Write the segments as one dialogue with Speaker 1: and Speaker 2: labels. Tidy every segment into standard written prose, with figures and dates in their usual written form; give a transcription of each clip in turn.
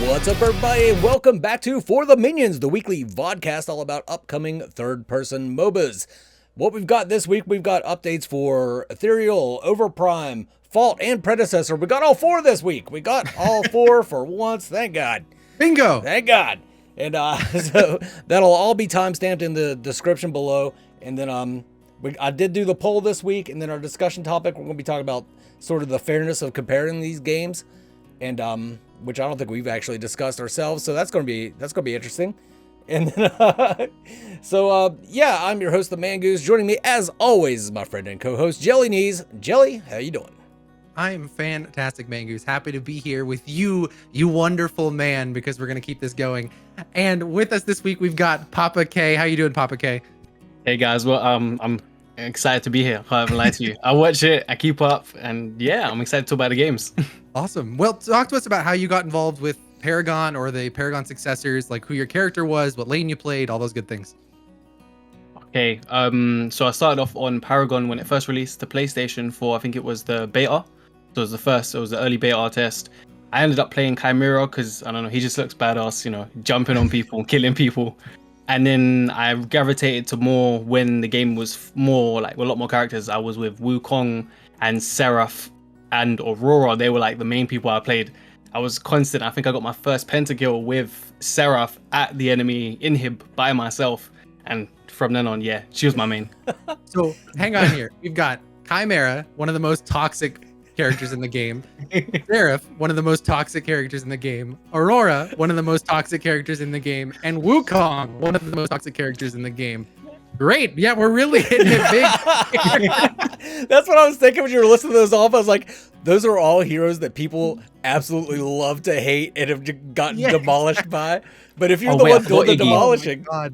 Speaker 1: What's up, everybody, and welcome back to For the Minions, the weekly vodcast all about upcoming third-person MOBAs. What we've got this week, we've got updates for Ethereal, Overprime, Fault, and Predecessor. We got all four this week. We got all four for once. Thank God.
Speaker 2: Bingo.
Speaker 1: Thank God. And so that'll all be timestamped in the description below. And then I did do the poll this week, and then our discussion topic, we're going to be talking about sort of the fairness of comparing these games, and which I don't think we've actually discussed ourselves. So that's going to be interesting. And then, yeah, I'm your host, the Mangoose. Joining me, as always, is my friend and co-host, Jelly Knees. Jelly, how you doing?
Speaker 2: I'm fantastic, Mangoose. Happy to be here with you, you wonderful man, because we're going to keep this going. And with us this week, we've got PappaKay. How you doing, PappaKay?
Speaker 3: Hey guys, well, I'm excited to be here. I haven't lied to you. I watch it, I keep up, and yeah, I'm excited to talk about the games.
Speaker 2: Awesome. Well, talk to us about how you got involved with Paragon or the Paragon successors, like who your character was, what lane you played, all those good things.
Speaker 3: Okay, so I started off on Paragon when it first released the PlayStation 4. I think it was the beta. So it was the early beta test. I ended up playing Chimera because, I don't know, he just looks badass, you know, jumping on people, killing people. And then I gravitated to more when the game was more like a lot more characters. I was with Wukong and Seraph and Aurora. They were like the main people I played. I was constant. I think I got my first pentakill with Seraph at the enemy inhib by myself. And from then on, yeah, she was my main.
Speaker 2: So hang on here. We've got Chimera, one of the most toxic characters in the game. Seraph, one of the most toxic characters in the game. Aurora, one of the most toxic characters in the game. And Wukong, one of the most toxic characters in the game. Great. Yeah, we're really hitting it big.
Speaker 1: That's what I was thinking when you were listening to those off. I was like, those are all heroes that people absolutely love to hate and have gotten demolished by. But if you're the one doing the demolishing.
Speaker 2: Oh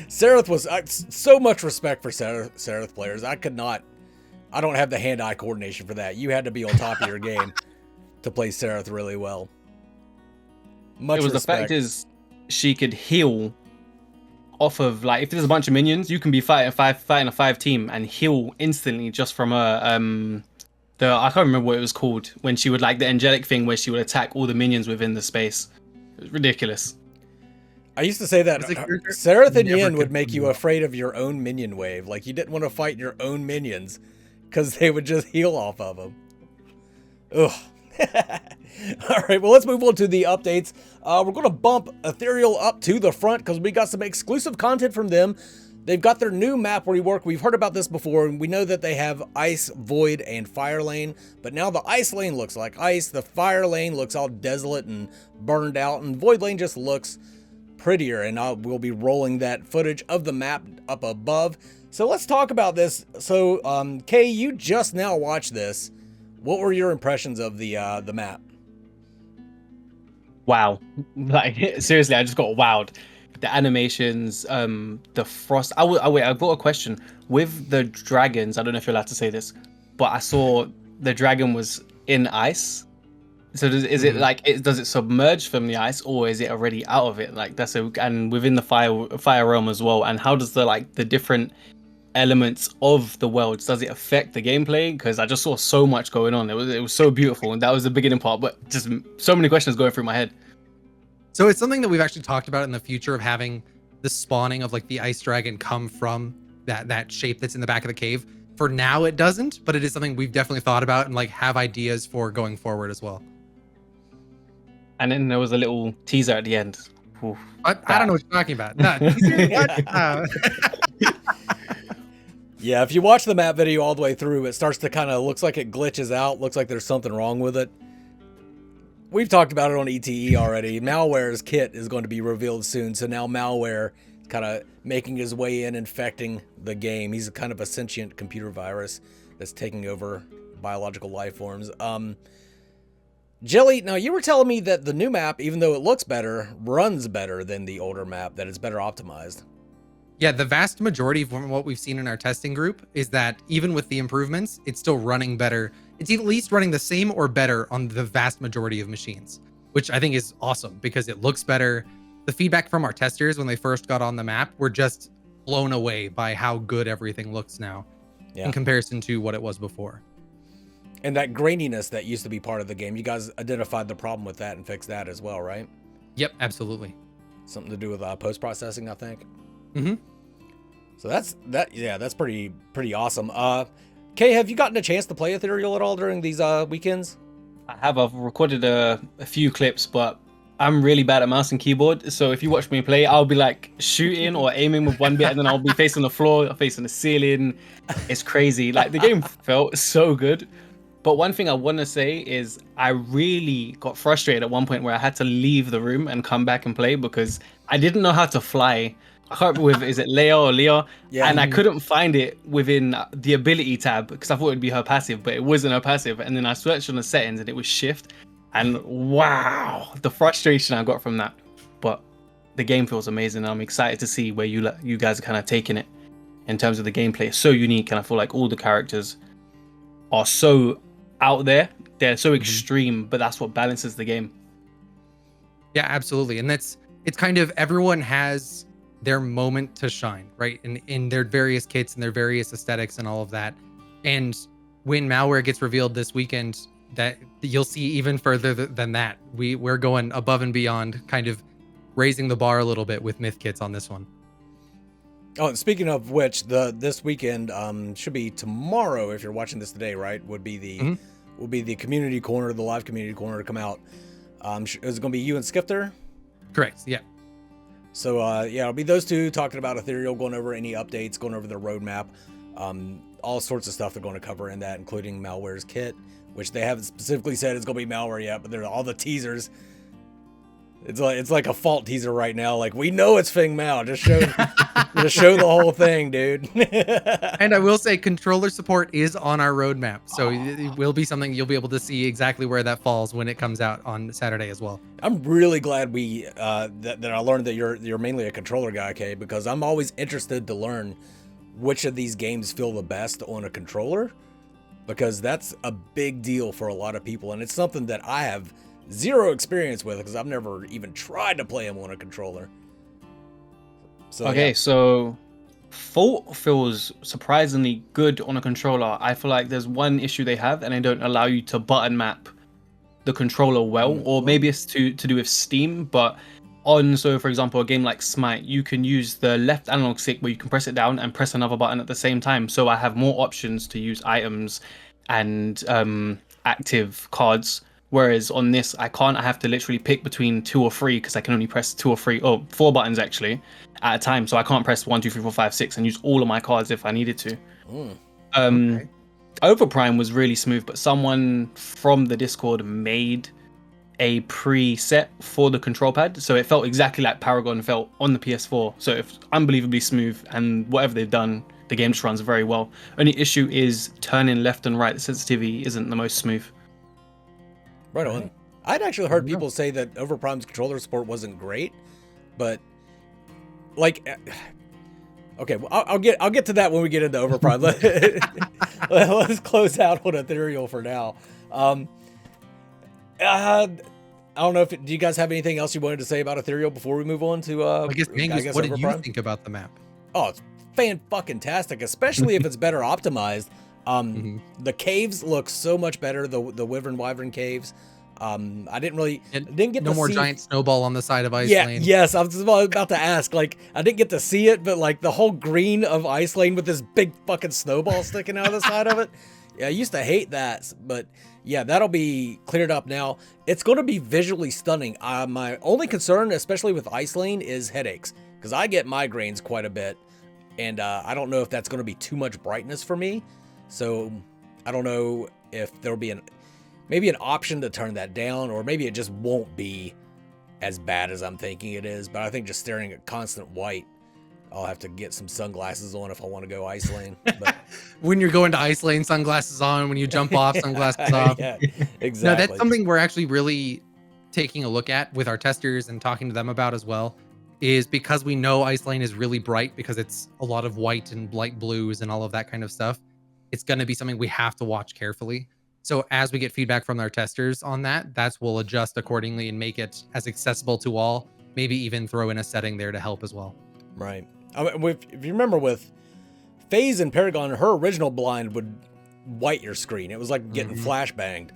Speaker 1: Seraph was so much respect for Seraph players. I don't have the hand-eye coordination for that. You had to be on top of your game to play Seraph really well. Much respect.
Speaker 3: The fact is, she could heal off of, like, if there's a bunch of minions, you can be fighting a 5 team and heal instantly just from I can't remember what it was called, when she would, like, the angelic thing where she would attack all the minions within the space. It was ridiculous.
Speaker 1: I used to say that Seraph and Yin would make you afraid of your own minion wave. Like, you didn't want to fight your own minions because they would just heal off of them. Ugh. All right, well, let's move on to the updates. We're going to bump Ethereal up to the front because we got some exclusive content from them. They've got their new map rework. We've heard about this before, and we know that they have Ice, Void, and Fire Lane. But now the Ice Lane looks like ice. The Fire Lane looks all desolate and burned out, and Void Lane just looks prettier. And we'll be rolling that footage of the map up above. So let's talk about this. So, Kay, you just now watched this. What were your impressions of the map?
Speaker 3: Wow. Like, seriously, I just got wowed. The animations, the frost. Wait, I've got a question. With the dragons, I don't know if you're allowed to say this, but I saw the dragon was in ice. So does it submerge from the ice, or is it already out of it? Like, and within the fire realm as well. And how does the different elements of the worlds, does it affect the gameplay? Because I just saw so much going on. It was so beautiful, and that was the beginning part, but just so many questions going through my head.
Speaker 2: So it's something that we've actually talked about in the future of having the spawning of, like, the ice dragon come from that shape that's in the back of the cave. For now it doesn't, but it is something we've definitely thought about and, like, have ideas for going forward as well.
Speaker 3: And then there was a little teaser at the end.
Speaker 2: Oof, I don't know what you're talking about. No,
Speaker 1: Yeah, if you watch the map video all the way through, it starts to kind of looks like it glitches out, looks like there's something wrong with it. We've talked about it on ETE already. Malware's kit is going to be revealed soon, so now Malware is kind of making his way in, infecting the game. He's kind of a sentient computer virus that's taking over biological life forms. Jelly, now you were telling me that the new map, even though it looks better, runs better than the older map, that it's better optimized.
Speaker 2: Yeah, the vast majority of what we've seen in our testing group is that even with the improvements, it's still running better. It's at least running the same or better on the vast majority of machines, which I think is awesome because it looks better. The feedback from our testers when they first got on the map were just blown away by how good everything looks now in comparison to what it was before.
Speaker 1: And that graininess that used to be part of the game, you guys identified the problem with that and fixed that as well, right?
Speaker 2: Yep, absolutely.
Speaker 1: Something to do with post-processing, I think.
Speaker 2: Mm-hmm.
Speaker 1: So that's pretty awesome. Kay, have you gotten a chance to play Ethereal at all during these weekends?
Speaker 3: I've recorded a few clips, but I'm really bad at mouse and keyboard. So if you watch me play, I'll be like shooting or aiming with one bit, and then I'll be facing the floor, facing the ceiling. It's crazy. Like, the game felt so good. But one thing I want to say is I really got frustrated at one point where I had to leave the room and come back and play because I didn't know how to fly. I can't remember is it Leia or Leah?
Speaker 1: Yeah.
Speaker 3: And I couldn't find it within the ability tab because I thought it'd be her passive, but it wasn't her passive. And then I searched on the settings and it was shift. And wow, the frustration I got from that. But the game feels amazing. I'm excited to see where you guys are kind of taking it in terms of the gameplay. It's so unique, and I feel like all the characters are so out there. They're so extreme, but that's what balances the game.
Speaker 2: Yeah, absolutely. And it's kind of, everyone has their moment to shine, right? In their various kits and their various aesthetics and all of that. And when malware gets revealed this weekend, that you'll see even further than that. We're going above and beyond, kind of raising the bar a little bit with myth kits on this one.
Speaker 1: Oh, and speaking of which, this weekend should be tomorrow if you're watching this today, right? Would be the community corner, the live community corner to come out. Is it going to be you and Skifter?
Speaker 2: Correct. Yeah.
Speaker 1: So yeah, it'll be those two talking about Ethereal, going over any updates, going over their roadmap, all sorts of stuff they're going to cover in that, including malware's kit, which they haven't specifically said it's going to be malware yet, but there's all the teasers. It's like a fault teaser right now. Like, we know it's Fing Mao. Just show the whole thing, dude.
Speaker 2: And I will say, controller support is on our roadmap, so it will be something you'll be able to see exactly where that falls when it comes out on Saturday as well.
Speaker 1: I'm really glad that I learned that you're mainly a controller guy, Kay, because I'm always interested to learn which of these games feel the best on a controller, because that's a big deal for a lot of people, and it's something that I have zero experience with because I've never even tried to play them on a controller. So,
Speaker 3: okay,
Speaker 1: yeah.
Speaker 3: So Fault feels surprisingly good on a controller. I feel like there's one issue they have, and they don't allow you to button map the controller well, or maybe it's to do with Steam, but so for example, a game like Smite, you can use the left analog stick where you can press it down and press another button at the same time. So I have more options to use items and active cards. Whereas on this, I can't. I have to literally pick between 2 or 3 because I can only press 4 buttons actually at a time. So I can't press 1, 2, 3, 4, 5, 6 and use all of my cards if I needed to. Okay. Overprime was really smooth, but someone from the Discord made a preset for the control pad, so it felt exactly like Paragon felt on the PS4. So it's unbelievably smooth, and whatever they've done, the game just runs very well. Only issue is turning left and right. The sensitivity isn't the most smooth.
Speaker 1: Right on. I'd actually heard people say that Overprime's controller support wasn't great, but like, okay, well, I'll get to that when we get into Overprime. Let's close out on Ethereal for now. I don't know do you guys have anything else you wanted to say about Ethereal before we move on to
Speaker 2: I guess Mangus, what did you think about the map?
Speaker 1: Oh, it's fan-fucking-tastic, especially if it's better optimized. The caves look so much better, the Wyvern caves. I didn't get
Speaker 2: no more giant snowball on the side of Ice Lane.
Speaker 1: Yes, I was about to ask. Like, I didn't get to see it, but like the whole green of Ice Lane with this big fucking snowball sticking out of the side of it. Yeah, I used to hate that, but yeah, that'll be cleared up now. It's going to be visually stunning. My only concern, especially with Ice Lane, is headaches, because I get migraines quite a bit, and I don't know if that's going to be too much brightness for me. So I don't know if there'll be maybe an option to turn that down, or maybe it just won't be as bad as I'm thinking it is. But I think just staring at constant white, I'll have to get some sunglasses on if I want to go Ice Lane. But
Speaker 2: when you're going to Ice Lane, sunglasses on. When you jump off, sunglasses off.
Speaker 1: Yeah, exactly.
Speaker 2: No, that's something we're actually really taking a look at with our testers and talking to them about as well, is because we know Ice Lane is really bright because it's a lot of white and light blues and all of that kind of stuff. It's going to be something we have to watch carefully. So as we get feedback from our testers on that, we'll adjust accordingly and make it as accessible to all, maybe even throw in a setting there to help as well.
Speaker 1: Right. I mean, if you remember with FaZe and Paragon, her original blind would white your screen. It was like getting flashbanged,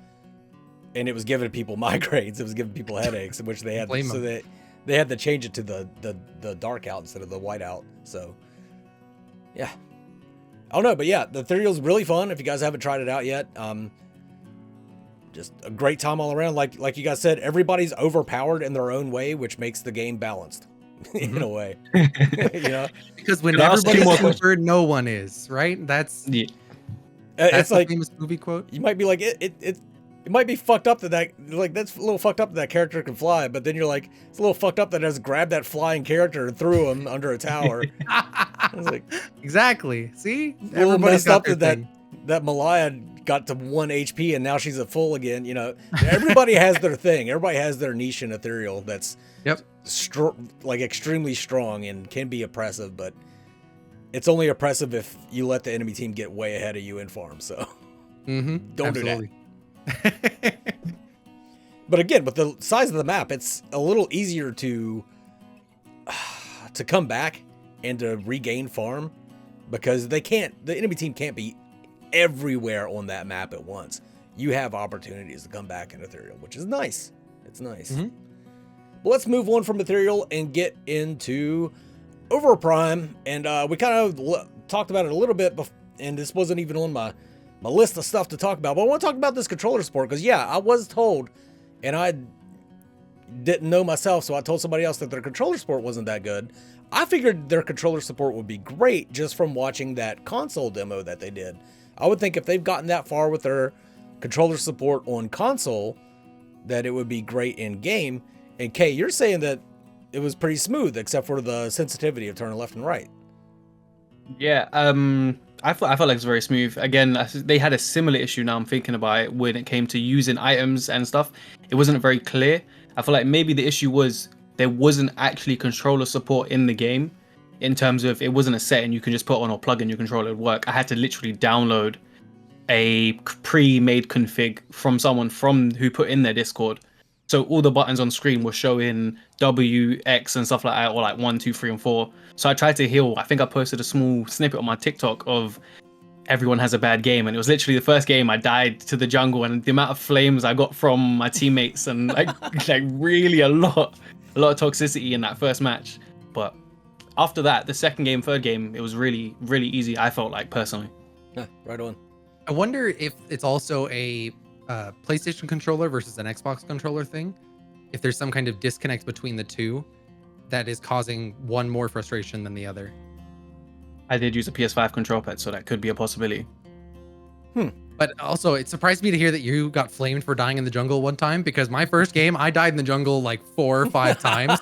Speaker 1: and it was giving people migraines. It was giving people headaches, which they had. So they had to change it to the dark out instead of the white out. So yeah, I don't know, but yeah, the Ethereal's really fun. If you guys haven't tried it out yet, just a great time all around. Like you guys said, everybody's overpowered in their own way, which makes the game balanced in a way. You know,
Speaker 2: because when everybody's super, no one is, right? That's
Speaker 1: it's like
Speaker 2: famous movie quote.
Speaker 1: You might be like it might be fucked up that like that's a little fucked up that character can fly, but then you're like, it's a little fucked up that it has grabbed that flying character and threw him under a tower. I was like,
Speaker 2: exactly. See,
Speaker 1: everybody's messed up that Malaya got to 1 HP and now she's at full again. You know, everybody has their thing. Everybody has their niche in Ethereal that's like extremely strong and can be oppressive, but it's only oppressive if you let the enemy team get way ahead of you in farm. So don't do that. But again, with the size of the map, it's a little easier to come back and to regain farm, because the enemy team can't be everywhere on that map at once. You have opportunities to come back in Ethereal, which is nice. It's nice. But let's move on from Ethereal and get into Overprime. And we kind of talked about it a little bit, and this wasn't even on my list of stuff to talk about, but I want to talk about this controller support, because yeah, I was told, and I didn't know myself, so I told somebody else that their controller support wasn't that good. I figured their controller support would be great just from watching that console demo that they did. I would think if they've gotten that far with their controller support on console, that it would be great in game. And Kay, you're saying that it was pretty smooth, except for the sensitivity of turning left and right.
Speaker 3: Yeah, I felt like it was very smooth. Again, they had a similar issue, now I'm thinking about it, when it came to using items and stuff. It wasn't very clear. I feel like maybe the issue was there wasn't actually controller support in the game, in terms of it wasn't a setting you can just put on or plug in your controller and work. I had to literally download a pre-made config from someone who put in their Discord. So all the buttons on screen were showing W, X, and stuff like that, or like 1, 2, 3, and 4. So I tried to heal. I think I posted a small snippet on my TikTok of everyone has a bad game, and it was literally the first game I died to the jungle, and the amount of flames I got from my teammates, and like really a lot of toxicity in that first match. But after that, the second game, third game, it was really, really easy, I felt like, personally.
Speaker 1: Yeah, right on.
Speaker 2: I wonder if it's also a PlayStation controller versus an Xbox controller thing. If there's some kind of disconnect between the two that is causing one more frustration than the other.
Speaker 3: I did use a PS5 control pad, so that could be a possibility.
Speaker 2: But also, it surprised me to hear that you got flamed for dying in the jungle one time, because my first game, I died in the jungle like 4 or 5 times,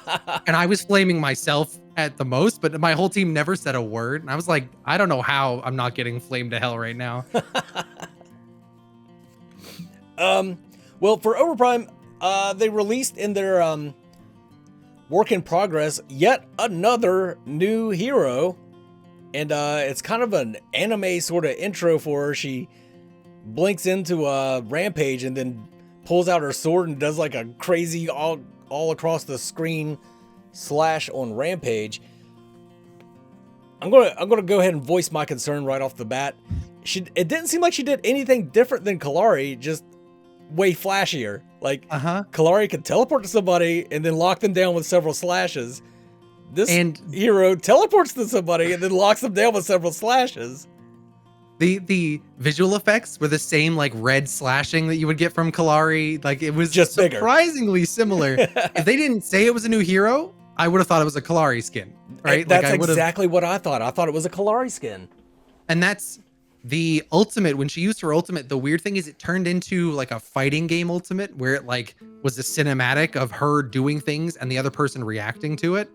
Speaker 2: and I was flaming myself at the most, but my whole team never said a word. And I was like, I don't know how I'm not getting flamed to hell right now.
Speaker 1: Well, for Overprime, they released in their work in progress yet another new hero, and it's kind of an anime sort of intro for her. She blinks into a rampage and then pulls out her sword and does like a crazy all across the screen slash on rampage. I'm gonna go ahead and voice my concern right off the bat. It didn't seem like she did anything different than Kalari, just way flashier. Like Kalari could teleport to somebody and then lock them down with several slashes. This hero teleports to somebody and then locks them down with several slashes.
Speaker 2: The visual effects were the same, like red slashing that you would get from Kalari. Like it was
Speaker 1: just
Speaker 2: surprisingly similar. If they didn't say it was a new hero, I would have thought it was a Kalari skin, right?
Speaker 1: That's exactly what I thought. I thought it was a Kalari skin.
Speaker 2: And that's the ultimate. When she used her ultimate, the weird thing is it turned into like a fighting game ultimate, where it like was a cinematic of her doing things and the other person reacting to it.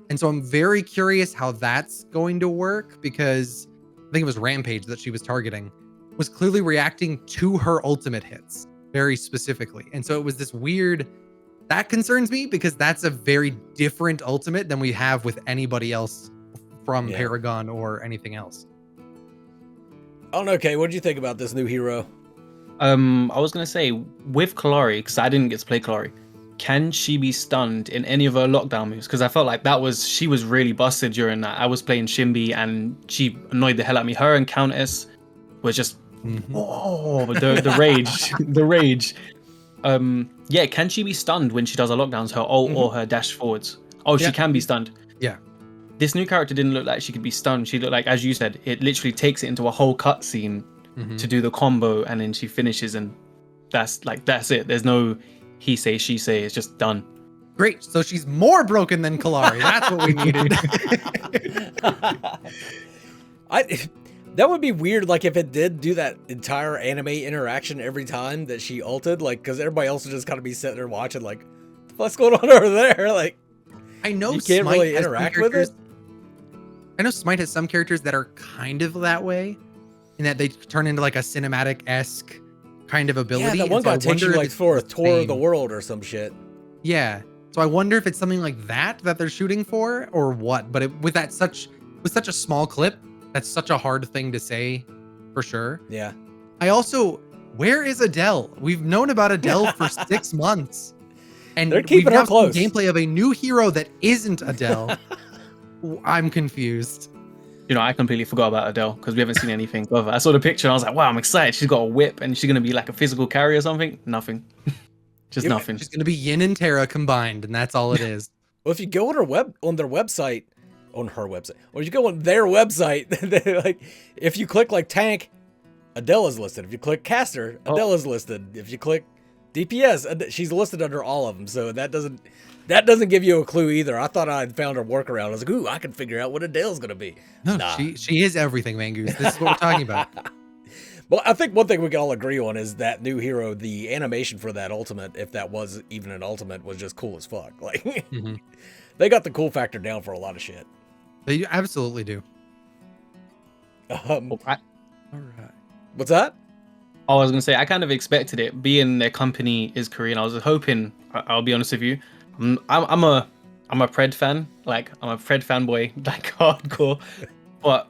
Speaker 2: And so I'm very curious how that's going to work, because I think it was Rampage that she was targeting was clearly reacting to her ultimate hits very specifically. And so it was this weird, that concerns me, because that's a very different ultimate than we have with anybody else from Paragon or anything else.
Speaker 1: I don't know, Kay, what did you think about this new hero?
Speaker 3: I was going to say, with Kalari, because I didn't get to play Kalari, can she be stunned in any of her lockdown moves? Because I felt like she was really busted during that. I was playing Shimby and she annoyed the hell out of me. Her and Countess were just Oh, the rage, the rage. Yeah, can she be stunned when she does her lockdowns, her ult or her dash forwards? Oh, she can be stunned.
Speaker 2: Yeah.
Speaker 3: This new character didn't look like she could be stunned. She looked like, as you said, it literally takes it into a whole cutscene to do the combo, and then she finishes, and that's it. There's no he say, she say. It's just done.
Speaker 2: Great. So she's more broken than Kalari. That's what we needed.
Speaker 1: That would be weird, like, if it did do that entire anime interaction every time that she ulted, like, because everybody else would just kind of be sitting there watching, like, what's going on over there? Like,
Speaker 2: I know
Speaker 1: you can't
Speaker 2: Smite
Speaker 1: really
Speaker 2: has
Speaker 1: interact
Speaker 2: some
Speaker 1: with it.
Speaker 2: I know Smite has some characters that are kind of that way, in that they turn into like a cinematic-esque kind of ability.
Speaker 1: Yeah, that one guy takes you, like, for a tour of the world or some shit.
Speaker 2: Yeah. So I wonder if it's something like that they're shooting for, or what. But with such a small clip, that's such a hard thing to say, for sure.
Speaker 1: Yeah.
Speaker 2: Where is Adele? We've known about Adele for 6 months, and
Speaker 1: they're keeping her close.
Speaker 2: Gameplay of a new hero that isn't Adele. I'm confused.
Speaker 3: You know, I completely forgot about Adele because we haven't seen anything of her. I saw the picture and I was like, wow, I'm excited. She's got a whip and she's gonna be like a physical carry or something. Nothing. Just nothing.
Speaker 2: She's gonna be Yin and Terra combined, and that's all it is.
Speaker 1: Well, if you go on their website, or you go on their website, like, if you click like tank, Adele is listed. If you click caster, Adele is listed. If you click DPS, she's listed under all of them. So that doesn't give you a clue either. I thought I'd found a workaround. I was like, ooh, I can figure out what Adele's gonna be.
Speaker 2: No,
Speaker 1: nah.
Speaker 2: she is everything, Mangoose. This is what we're talking about.
Speaker 1: Well, I think one thing we can all agree on is that new hero, the animation for that ultimate, if that was even an ultimate, was just cool as fuck. Like, they got the cool factor down for a lot of shit.
Speaker 2: They absolutely do.
Speaker 3: All right.
Speaker 1: What's that?
Speaker 3: I was gonna say I kind of expected it, being their company is Korean. I was hoping. I'll be honest with you. I'm a Pred fan. Like, I'm a Pred fanboy, like hardcore. But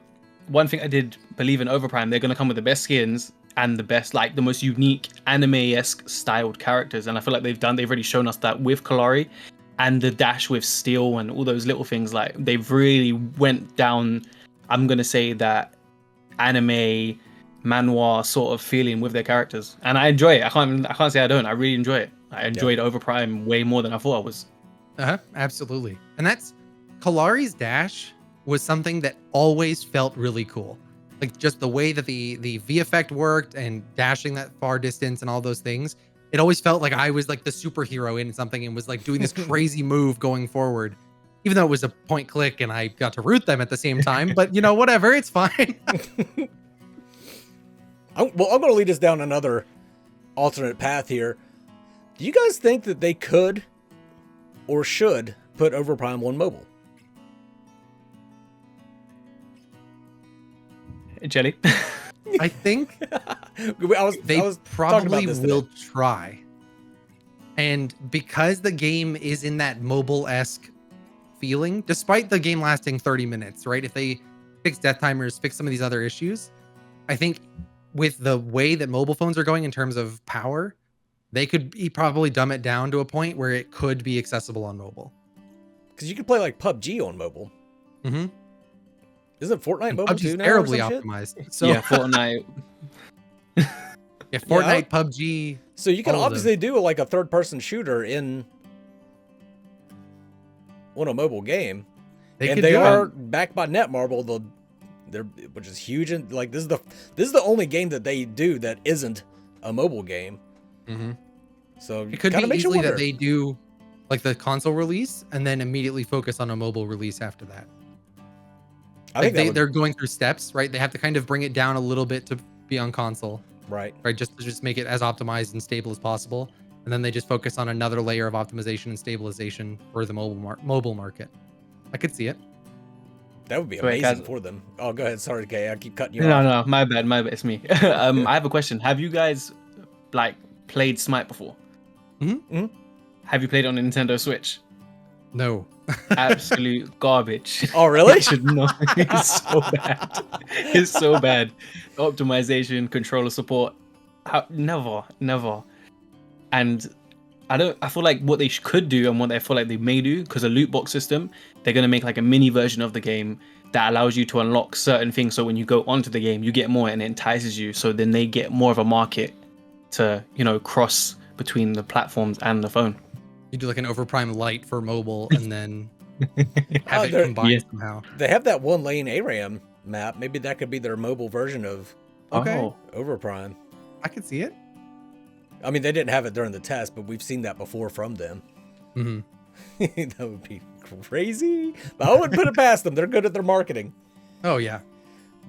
Speaker 3: one thing I did believe in Overprime, they're gonna come with the best skins and the best, like, the most unique anime-esque styled characters. And I feel like they've already shown us that with Kalari, and the dash with Steel and all those little things. Like, they've really went down, I'm gonna say, that anime manhwa sort of feeling with their characters, and I enjoy it. I can't say I don't. I really enjoy it. I enjoyed Overprime way more than I thought I was.
Speaker 2: Absolutely. And that's Kalari's dash was something that always felt really cool. Like, just the way that the V effect worked and dashing that far distance and all those things. It always felt like I was like the superhero in something and was like doing this crazy move going forward, even though it was a point click and I got to root them at the same time. But, you know, whatever, it's fine.
Speaker 1: I'm going to lead us down another alternate path here. Do you guys think that they could or should put Overprime on mobile?
Speaker 3: Jelly.
Speaker 2: I think
Speaker 1: they
Speaker 2: probably will try. And because the game is in that mobile-esque feeling, despite the game lasting 30 minutes, right? If they fix death timers, fix some of these other issues, I think with the way that mobile phones are going in terms of power, they could probably dumb it down to a point where it could be accessible on mobile.
Speaker 1: Because you can play like PUBG on mobile.
Speaker 2: Mm-hmm.
Speaker 1: Isn't Fortnite mobile too now?
Speaker 2: Terribly optimized. So
Speaker 3: yeah, Fortnite.
Speaker 2: Yeah, Fortnite, PUBG.
Speaker 1: So you can obviously do like a third-person shooter on a mobile game, they are backed by Netmarble, which is huge. And like this is the only game that they do that isn't a mobile game.
Speaker 2: Mm-hmm.
Speaker 1: So
Speaker 2: it could be easily that they do like the console release and then immediately focus on a mobile release after that. I think they're going through steps, right? They have to kind of bring it down a little bit to be on console,
Speaker 1: right?
Speaker 2: Just make it as optimized and stable as possible, and then they just focus on another layer of optimization and stabilization for the mobile market. I could see it.
Speaker 1: That would be amazing for them. Oh, go ahead. Sorry, Kay. I keep cutting you off.
Speaker 3: No, my bad. It's me. I have a question. Have you guys like played Smite before?
Speaker 2: Mm-hmm.
Speaker 3: Have you played it on a Nintendo Switch?
Speaker 2: No.
Speaker 3: Absolute garbage.
Speaker 1: Oh, really?
Speaker 3: Should not. It's so bad. It's so bad. Optimization, controller support. Never. And I feel like what they could do and what I feel like they may do, because a loot box system, they're going to make like a mini version of the game that allows you to unlock certain things. So when you go onto the game, you get more and it entices you. So then they get more of a market to, cross between the platforms and the phone.
Speaker 2: You do like an Overprime Lite for mobile and then have it combined somehow.
Speaker 1: They have that 1 lane ARAM map. Maybe that could be their mobile version of Overprime.
Speaker 2: I could see it.
Speaker 1: I mean, they didn't have it during the test, but we've seen that before from them.
Speaker 2: Mm-hmm.
Speaker 1: That would be crazy. But I wouldn't put it past them. They're good at their marketing.
Speaker 2: Oh, yeah.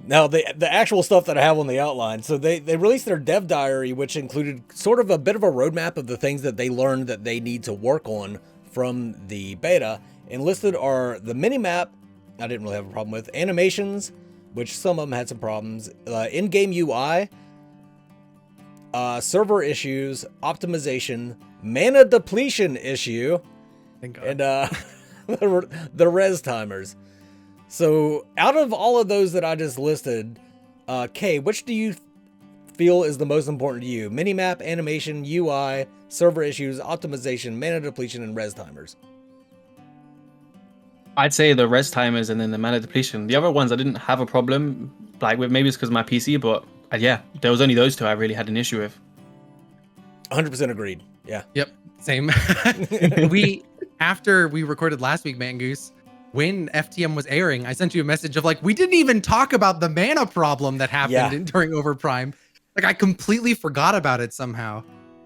Speaker 1: Now, the actual stuff that I have on the outline. So they released their dev diary, which included sort of a bit of a roadmap of the things that they learned that they need to work on from the beta. And listed are the mini-map, I didn't really have a problem with, animations, which some of them had some problems, in-game UI, server issues, optimization, mana depletion issue,
Speaker 2: Thank God.
Speaker 1: and the res timers. So out of all of those that I just listed, Kay, which do you feel is the most important to you? Minimap, animation, UI, server issues, optimization, mana depletion, and res timers.
Speaker 3: I'd say the res timers and then the mana depletion. The other ones I didn't have a problem like with. Maybe it's because of my PC, but yeah, there was only those two I really had an issue with.
Speaker 1: 100% agreed. Yeah.
Speaker 2: Yep. Same. After we recorded last week, Mangoose, when FTM was airing, I sent you a message of like, we didn't even talk about the mana problem that happened during Overprime. Like I completely forgot about it somehow.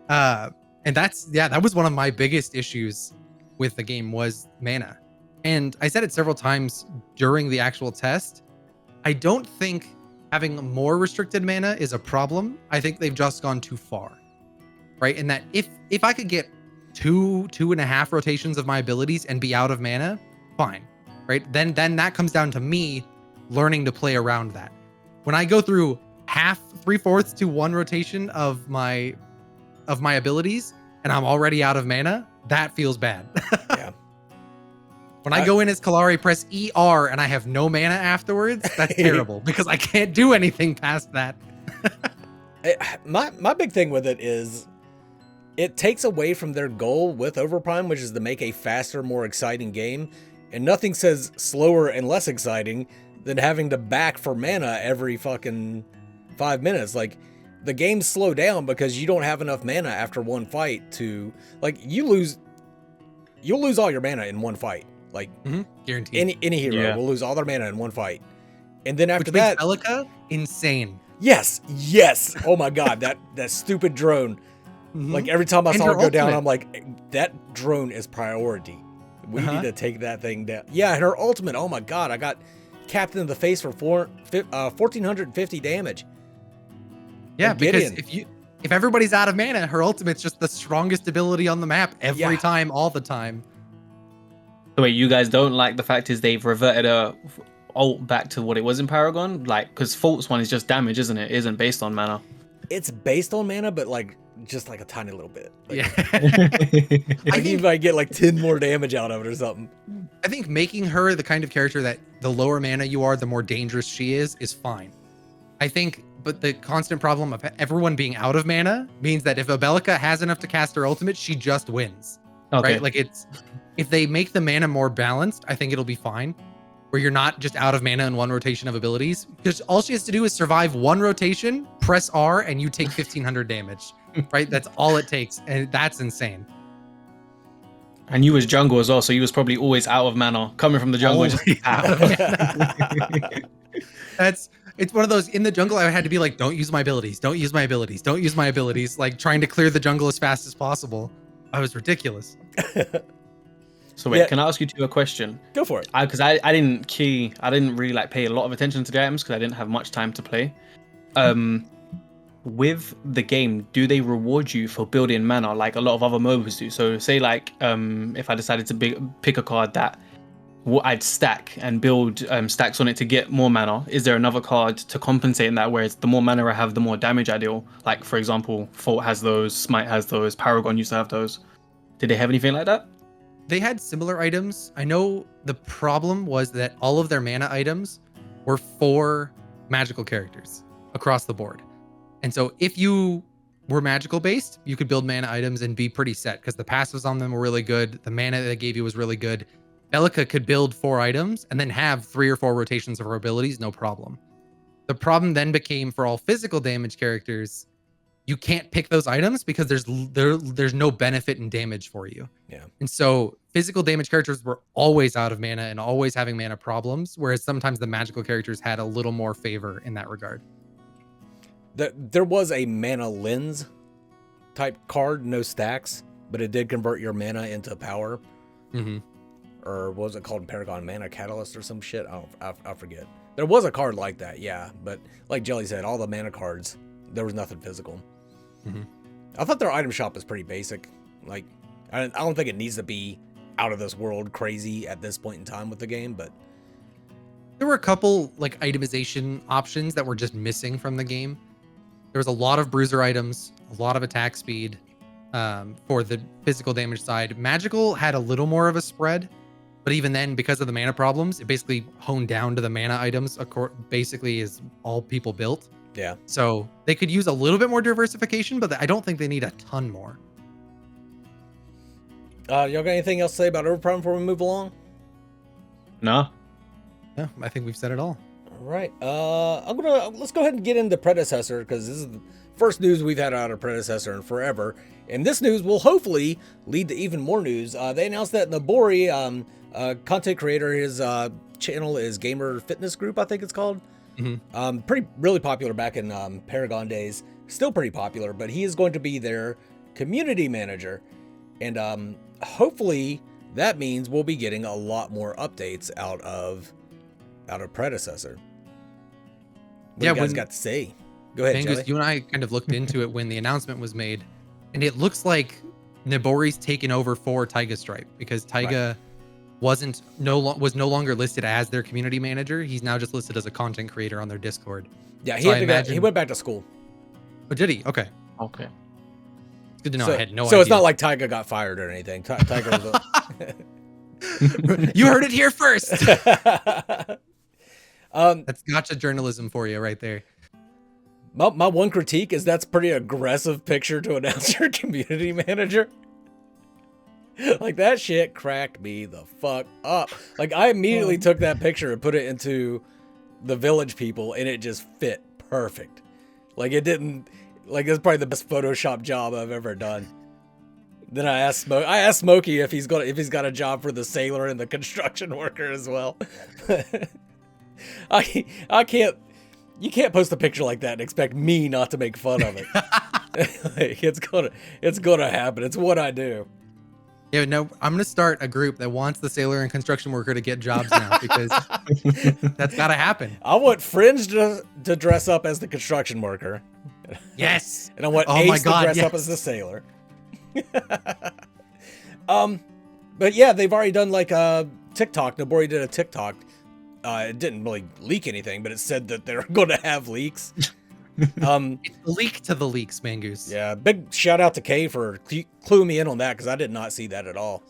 Speaker 2: And that was one of my biggest issues with the game was mana. And I said it several times during the actual test. I don't think having more restricted mana is a problem. I think they've just gone too far, right? And that if I could get 2.5 rotations of my abilities and be out of mana, fine, right? Then that comes down to me learning to play around that. When I go through half, 3/4 to 1 rotation of my abilities and I'm already out of mana, that feels bad.
Speaker 1: Yeah.
Speaker 2: When I go in as Kalari, press ER and I have no mana afterwards, that's terrible because I can't do anything past that.
Speaker 1: My big thing with it is it takes away from their goal with Overprime, which is to make a faster, more exciting game. And nothing says slower and less exciting than having to back for mana every fucking 5 minutes. Like, the games slow down because you don't have enough mana after one fight to, like, you'll lose all your mana in one fight. Like,
Speaker 2: guaranteed.
Speaker 1: Any hero will lose all their mana in one fight. And then after that,
Speaker 2: Belica, insane.
Speaker 1: Yes. Oh my God, that stupid drone. Like every time I saw it go down, I'm like, that drone is priority. We need to take that thing down. Yeah, and her ultimate, oh my God, I got capped in the face for 1,450 damage.
Speaker 2: Yeah, because if everybody's out of mana, her ultimate's just the strongest ability on the map every time, all the time.
Speaker 3: So wait, you guys don't like the fact is they've reverted a ult back to what it was in Paragon? Like, because Fault's one is just damage, isn't it? It isn't based on mana.
Speaker 1: It's based on mana, but like just like a tiny little bit. Like,
Speaker 2: Yeah.
Speaker 1: I think you might get like 10 more damage out of it or something.
Speaker 2: I think making her the kind of character that the lower mana you are, the more dangerous she is fine. I think, but the constant problem of everyone being out of mana means that if a Belica has enough to cast her ultimate, she just wins.
Speaker 3: Okay.
Speaker 2: Right? Like if they make the mana more balanced, I think it'll be fine. Where you're not just out of mana in one rotation of abilities. Because all she has to do is survive one rotation, press R, and you take 1,500 damage. Right? That's all it takes. And that's insane.
Speaker 3: And you was jungle as well, so you was probably always out of mana. Coming from the jungle. It's
Speaker 2: one of those, in the jungle, I had to be like, don't use my abilities. Don't use my abilities. Don't use my abilities. Like trying to clear the jungle as fast as possible. I was ridiculous.
Speaker 3: So wait, can I ask you a question?
Speaker 1: Go for it.
Speaker 3: Because I didn't really like pay a lot of attention to the items because I didn't have much time to play. With the game, do they reward you for building mana like a lot of other MOBAs do? So say like if I decided to pick a card that I'd stack and build stacks on it to get more mana, is there another card to compensate in that, whereas the more mana I have, the more damage I deal? Like, for example, Fault has those, Smite has those, Paragon used to have those. Did they have anything like that?
Speaker 2: They had similar items. I know the problem was that all of their mana items were for magical characters across the board. And so if you were magical based, you could build mana items and be pretty set because the passives on them were really good. The mana they gave you was really good. Elika could build 4 items and then have 3 or 4 rotations of her abilities, no problem. The problem then became for all physical damage characters, you can't pick those items because there's no benefit in damage for you.
Speaker 1: Yeah.
Speaker 2: And so physical damage characters were always out of mana and always having mana problems, whereas sometimes the magical characters had a little more favor in that regard.
Speaker 1: There was a mana lens type card, no stacks, but it did convert your mana into power.
Speaker 2: Mm-hmm.
Speaker 1: Or what was it called in Paragon? Mana Catalyst or some shit? I forget. There was a card like that, yeah. But like Jelly said, all the mana cards, there was nothing physical.
Speaker 2: Mm-hmm.
Speaker 1: I thought their item shop was pretty basic. Like, I don't think it needs to be out of this world crazy at this point in time with the game, but
Speaker 2: there were a couple like itemization options that were just missing from the game. There was a lot of bruiser items, a lot of attack speed for the physical damage side. Magical had a little more of a spread, but even then, because of the mana problems, it basically honed down to the mana items. Basically, is all people built.
Speaker 1: Yeah.
Speaker 2: So they could use a little bit more diversification, but I don't think they need a ton more.
Speaker 1: Y'all got anything else to say about Overprime before we move along?
Speaker 3: No.
Speaker 2: Yeah, I think we've said it all.
Speaker 1: All right. Let's go ahead and get into Predecessor, because this is the first news we've had out of Predecessor in forever. And this news will hopefully lead to even more news. They announced that Nobori, content creator, his channel is Gamer Fitness Group, I think it's called.
Speaker 2: Mm-hmm.
Speaker 1: Really popular back in Paragon days. Still pretty popular, but he is going to be their community manager. And hopefully that means we'll be getting a lot more updates out of Predecessor. What you guys got to say? Go ahead,
Speaker 2: Mangus,
Speaker 1: Jelly.
Speaker 2: you and I kind of looked into it when the announcement was made, and it looks like Nobori's taken over for Taiga Stripe, because Taiga was no longer listed as their community manager. He's now just listed as a content creator on their Discord.
Speaker 1: Yeah, he went back to school.
Speaker 2: Oh, did he? Okay.
Speaker 3: Okay.
Speaker 2: It's good to know. I had no idea.
Speaker 1: So it's not like Taiga got fired or anything. Taiga was
Speaker 2: You heard it here first. That's gotcha journalism for you right there.
Speaker 1: My one critique is that's pretty aggressive picture to announce your community manager. Like, that shit cracked me the fuck up. Like, I immediately took that picture and put it into the village people, and it just fit perfect. Like, it didn't, like, it's probably the best Photoshop job I've ever done. Then I asked Smokey if he's got a job for the sailor and the construction worker as well. I can't. You can't post a picture like that and expect me not to make fun of it. Like, it's gonna happen. It's what I do.
Speaker 2: Yeah, no, I'm gonna start a group that wants the sailor and construction worker to get jobs now, because that's gotta happen.
Speaker 1: I want Fringe to dress up as the construction worker.
Speaker 2: Yes.
Speaker 1: And I want Ace to dress up as the sailor. But yeah, they've already done like a TikTok. Nobori did a TikTok. It didn't really leak anything, but it said that they're going to have leaks.
Speaker 2: It's a leak to the leaks, Mangoose.
Speaker 1: Yeah, big shout out to Kay for cluing me in on that, because I did not see that at all.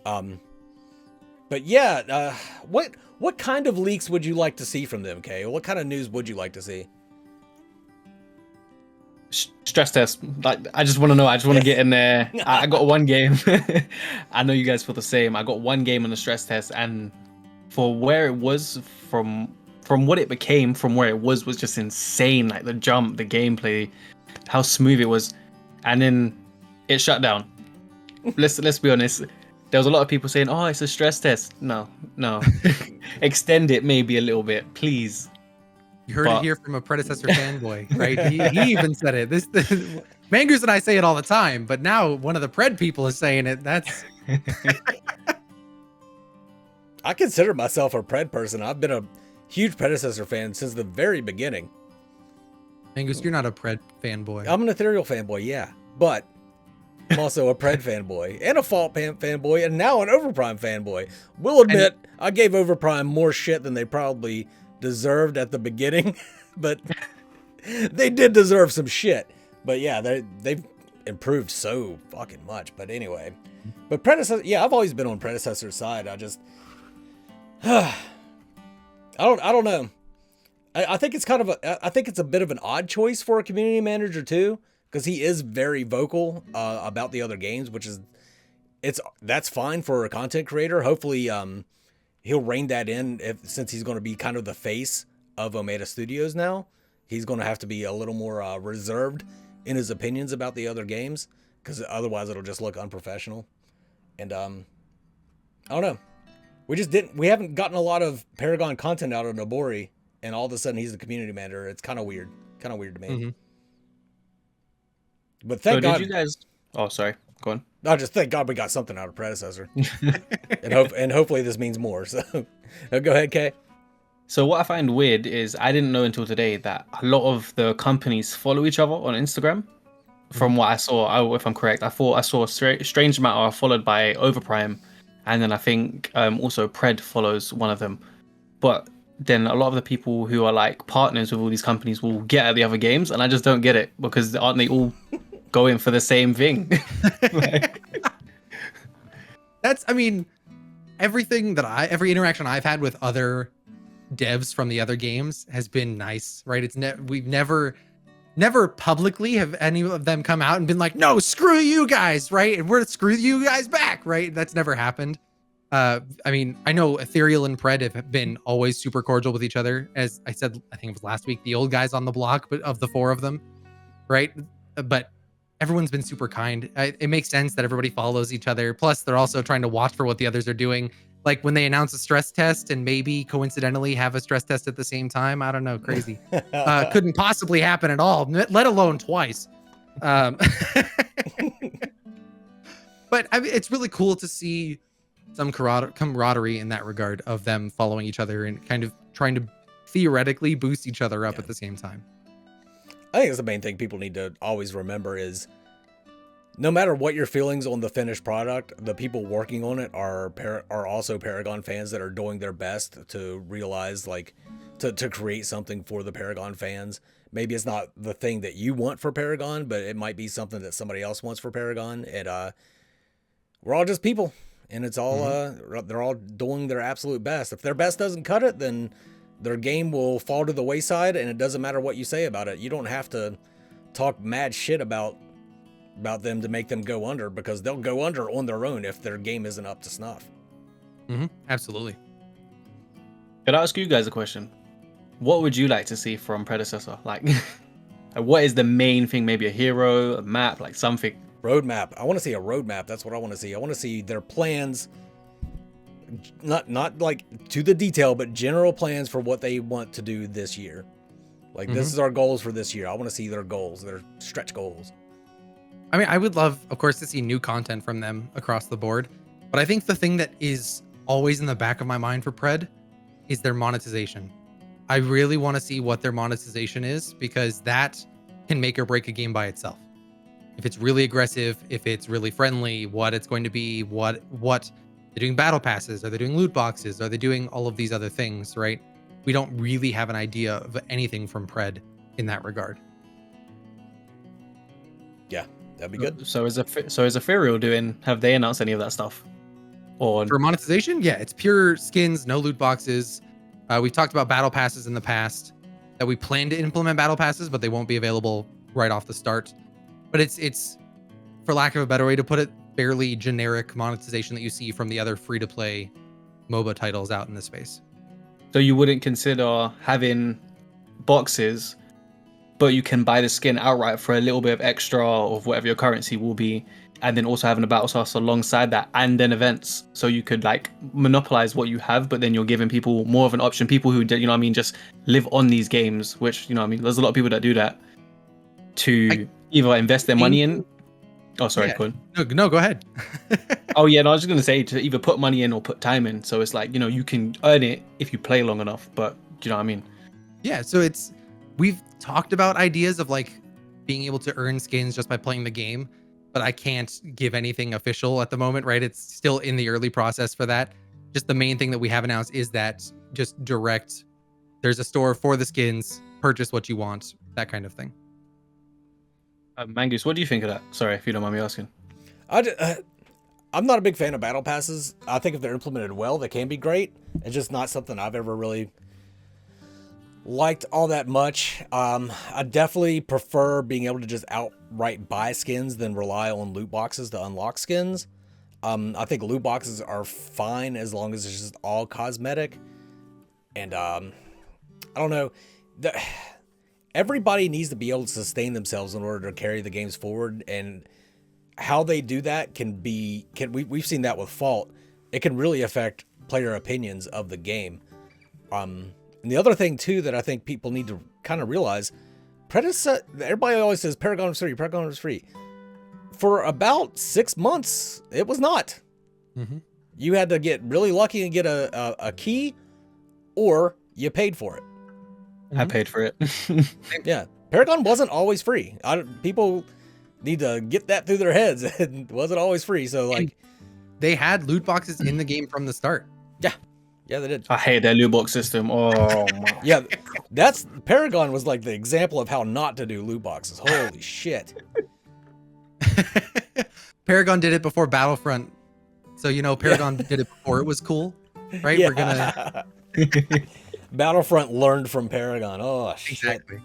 Speaker 1: But yeah, what kind of leaks would you like to see from them, Kay? What kind of news would you like to see?
Speaker 3: Stress test. Like, I just want to know. I just want to get in there. I got one game. I know you guys feel the same. I got one game on the stress test, and for where it was, from what it became, from where it was just insane. Like, the jump, the gameplay, how smooth it was, and then it shut down. Let's be honest. There was a lot of people saying, "Oh, it's a stress test." No. Extend it maybe a little bit, please.
Speaker 2: You heard it here from a Predecessor fanboy, right? He even said it. This Mangoose and I say it all the time, but now one of the Pred people is saying it. That's.
Speaker 1: I consider myself a Pred person. I've been a huge Predecessor fan since the very beginning.
Speaker 2: Mangoose, you're not a Pred fanboy.
Speaker 1: I'm an Ethereal fanboy, yeah, but I'm also a Pred fanboy and a Fault fanboy, and now an Overprime fanboy. We'll admit, I gave Overprime more shit than they probably deserved at the beginning, but they did deserve some shit. But yeah, they've improved so fucking much. But anyway, but Predecessor, yeah, I've always been on Predecessor's side. I just, I don't know. I think it's kind of I think it's a bit of an odd choice for a community manager too, because he is very vocal about the other games, which is that's fine for a content creator. Hopefully, he'll rein that in since he's going to be kind of the face of Omega Studios now. He's going to have to be a little more reserved in his opinions about the other games, because otherwise it'll just look unprofessional. And I don't know. We haven't gotten a lot of Paragon content out of Nobori, and all of a sudden he's the community manager. It's kind of weird. Kind of weird to me.
Speaker 2: Mm-hmm.
Speaker 1: But thank God.
Speaker 3: Did you guys? Oh, sorry. Go on.
Speaker 1: I just thank God we got something out of Predecessor, and hopefully this means more. So, go ahead, Kay.
Speaker 3: So what I find weird is I didn't know until today that a lot of the companies follow each other on Instagram. From what I saw, if I'm correct, I saw a strange amount are followed by Overprime, and then I think also Pred follows one of them. But then a lot of the people who are like partners with all these companies will get at the other games, and I just don't get it, because aren't they all going for the same thing?
Speaker 2: I mean, every interaction I've had with other devs from the other games has been nice, right? We've never publicly have any of them come out and been like, no, screw you guys, right? And we're screw you guys back, right? That's never happened. I mean, I know Ethereal and Pred have been always super cordial with each other. As I said, I think it was last week, the old guys on the block, but of the four of them, right? But everyone's been super kind. It makes sense that everybody follows each other. Plus, they're also trying to watch for what the others are doing. Like when they announce a stress test and maybe coincidentally have a stress test at the same time. I don't know. Crazy. Couldn't possibly happen at all, let alone twice. But I mean, it's really cool to see some camaraderie in that regard of them following each other and kind of trying to theoretically boost each other up at the same time.
Speaker 1: I think it's the main thing people need to always remember is no matter what your feelings on the finished product, the people working on it are also Paragon fans that are doing their best to realize, like, to create something for the Paragon fans. Maybe it's not the thing that you want for Paragon, but it might be something that somebody else wants for Paragon. And we're all just people, and it's all they're all doing their absolute best. If their best doesn't cut it, then their game will fall to the wayside, and it doesn't matter what you say about it. You don't have to talk mad shit about them to make them go under, because they'll go under on their own if their game isn't up to snuff.
Speaker 2: Absolutely.
Speaker 3: Could I ask you guys a question? What would you like to see from Predecessor? Like, what is the main thing? Maybe a hero, a map, like something.
Speaker 1: Roadmap. I want to see a roadmap. That's what I want to see. I want to see their plans, not like to the detail, but general plans for what they want to do this year. Like, this is our goals for this year. I want to see their goals, their stretch goals.
Speaker 2: I mean, I would love, of course, to see new content from them across the board. But I think the thing that is always in the back of my mind for Pred is their monetization. I really want to see what their monetization is, because that can make or break a game by itself. If it's really aggressive, if it's really friendly, what it's going to be, what they're doing battle passes, are they doing loot boxes, are they doing all of these other things, right? We don't really have an idea of anything from Pred in that regard.
Speaker 1: Yeah. That'd be good.
Speaker 3: So is Ethereal doing? Have they announced any of that stuff? Or
Speaker 2: for monetization? Yeah, it's pure skins, no loot boxes. We've talked about battle passes in the past, that we plan to implement battle passes, but they won't be available right off the start. But it's for lack of a better way to put it, fairly generic monetization that you see from the other free-to-play MOBA titles out in the space.
Speaker 3: So you wouldn't consider having boxes, but you can buy the skin outright for a little bit of extra of whatever your currency will be, and then also having a battle pass alongside that, and then events, so you could like monopolize what you have, but then you're giving people more of an option. People who, you know what I mean, just live on these games, which, you know what I mean, there's a lot of people that do that to either invest their money in. Oh, sorry,
Speaker 2: yeah.
Speaker 3: Quinn.
Speaker 2: No, go ahead.
Speaker 3: Oh yeah, no, I was just gonna say to either put money in or put time in. So it's like, you know, you can earn it if you play long enough, but do you know what I mean?
Speaker 2: Yeah, so we've talked about ideas of like being able to earn skins just by playing the game, but I can't give anything official at the moment, right? It's still in the early process for that. Just the main thing that we have announced is that just direct, there's a store for the skins, purchase what you want, that kind of thing.
Speaker 3: Mangoose, what do you think of that? Sorry, if you don't mind me asking.
Speaker 1: I'm not a big fan of battle passes. I think if they're implemented well, they can be great. It's just not something I've ever really liked all that much. I definitely prefer being able to just outright buy skins than rely on loot boxes to unlock skins. I think loot boxes are fine as long as it's just all cosmetic. And I don't know. Everybody needs to be able to sustain themselves in order to carry the games forward, and how they do that we've seen that with Fault. It can really affect player opinions of the game. And the other thing too that I think people need to kind of realize, Predecessor, everybody always says Paragon was free, Paragon was free. For about 6 months, it was not.
Speaker 2: Mm-hmm.
Speaker 1: You had to get really lucky and get a key, or you paid for it.
Speaker 3: I paid for it.
Speaker 1: Yeah, Paragon wasn't always free. People need to get that through their heads. It wasn't always free. So like,
Speaker 2: And they had loot boxes in the game from the start.
Speaker 1: yeah, they did.
Speaker 3: I hate their loot box system. Oh my.
Speaker 1: Yeah, that's Paragon was like the example of how not to do loot boxes. Holy shit.
Speaker 2: Paragon did it before Battlefront. So, Paragon did it before it was cool, right?
Speaker 1: Yeah.
Speaker 2: We're gonna
Speaker 1: Battlefront learned from Paragon. Oh shit.
Speaker 2: exactly.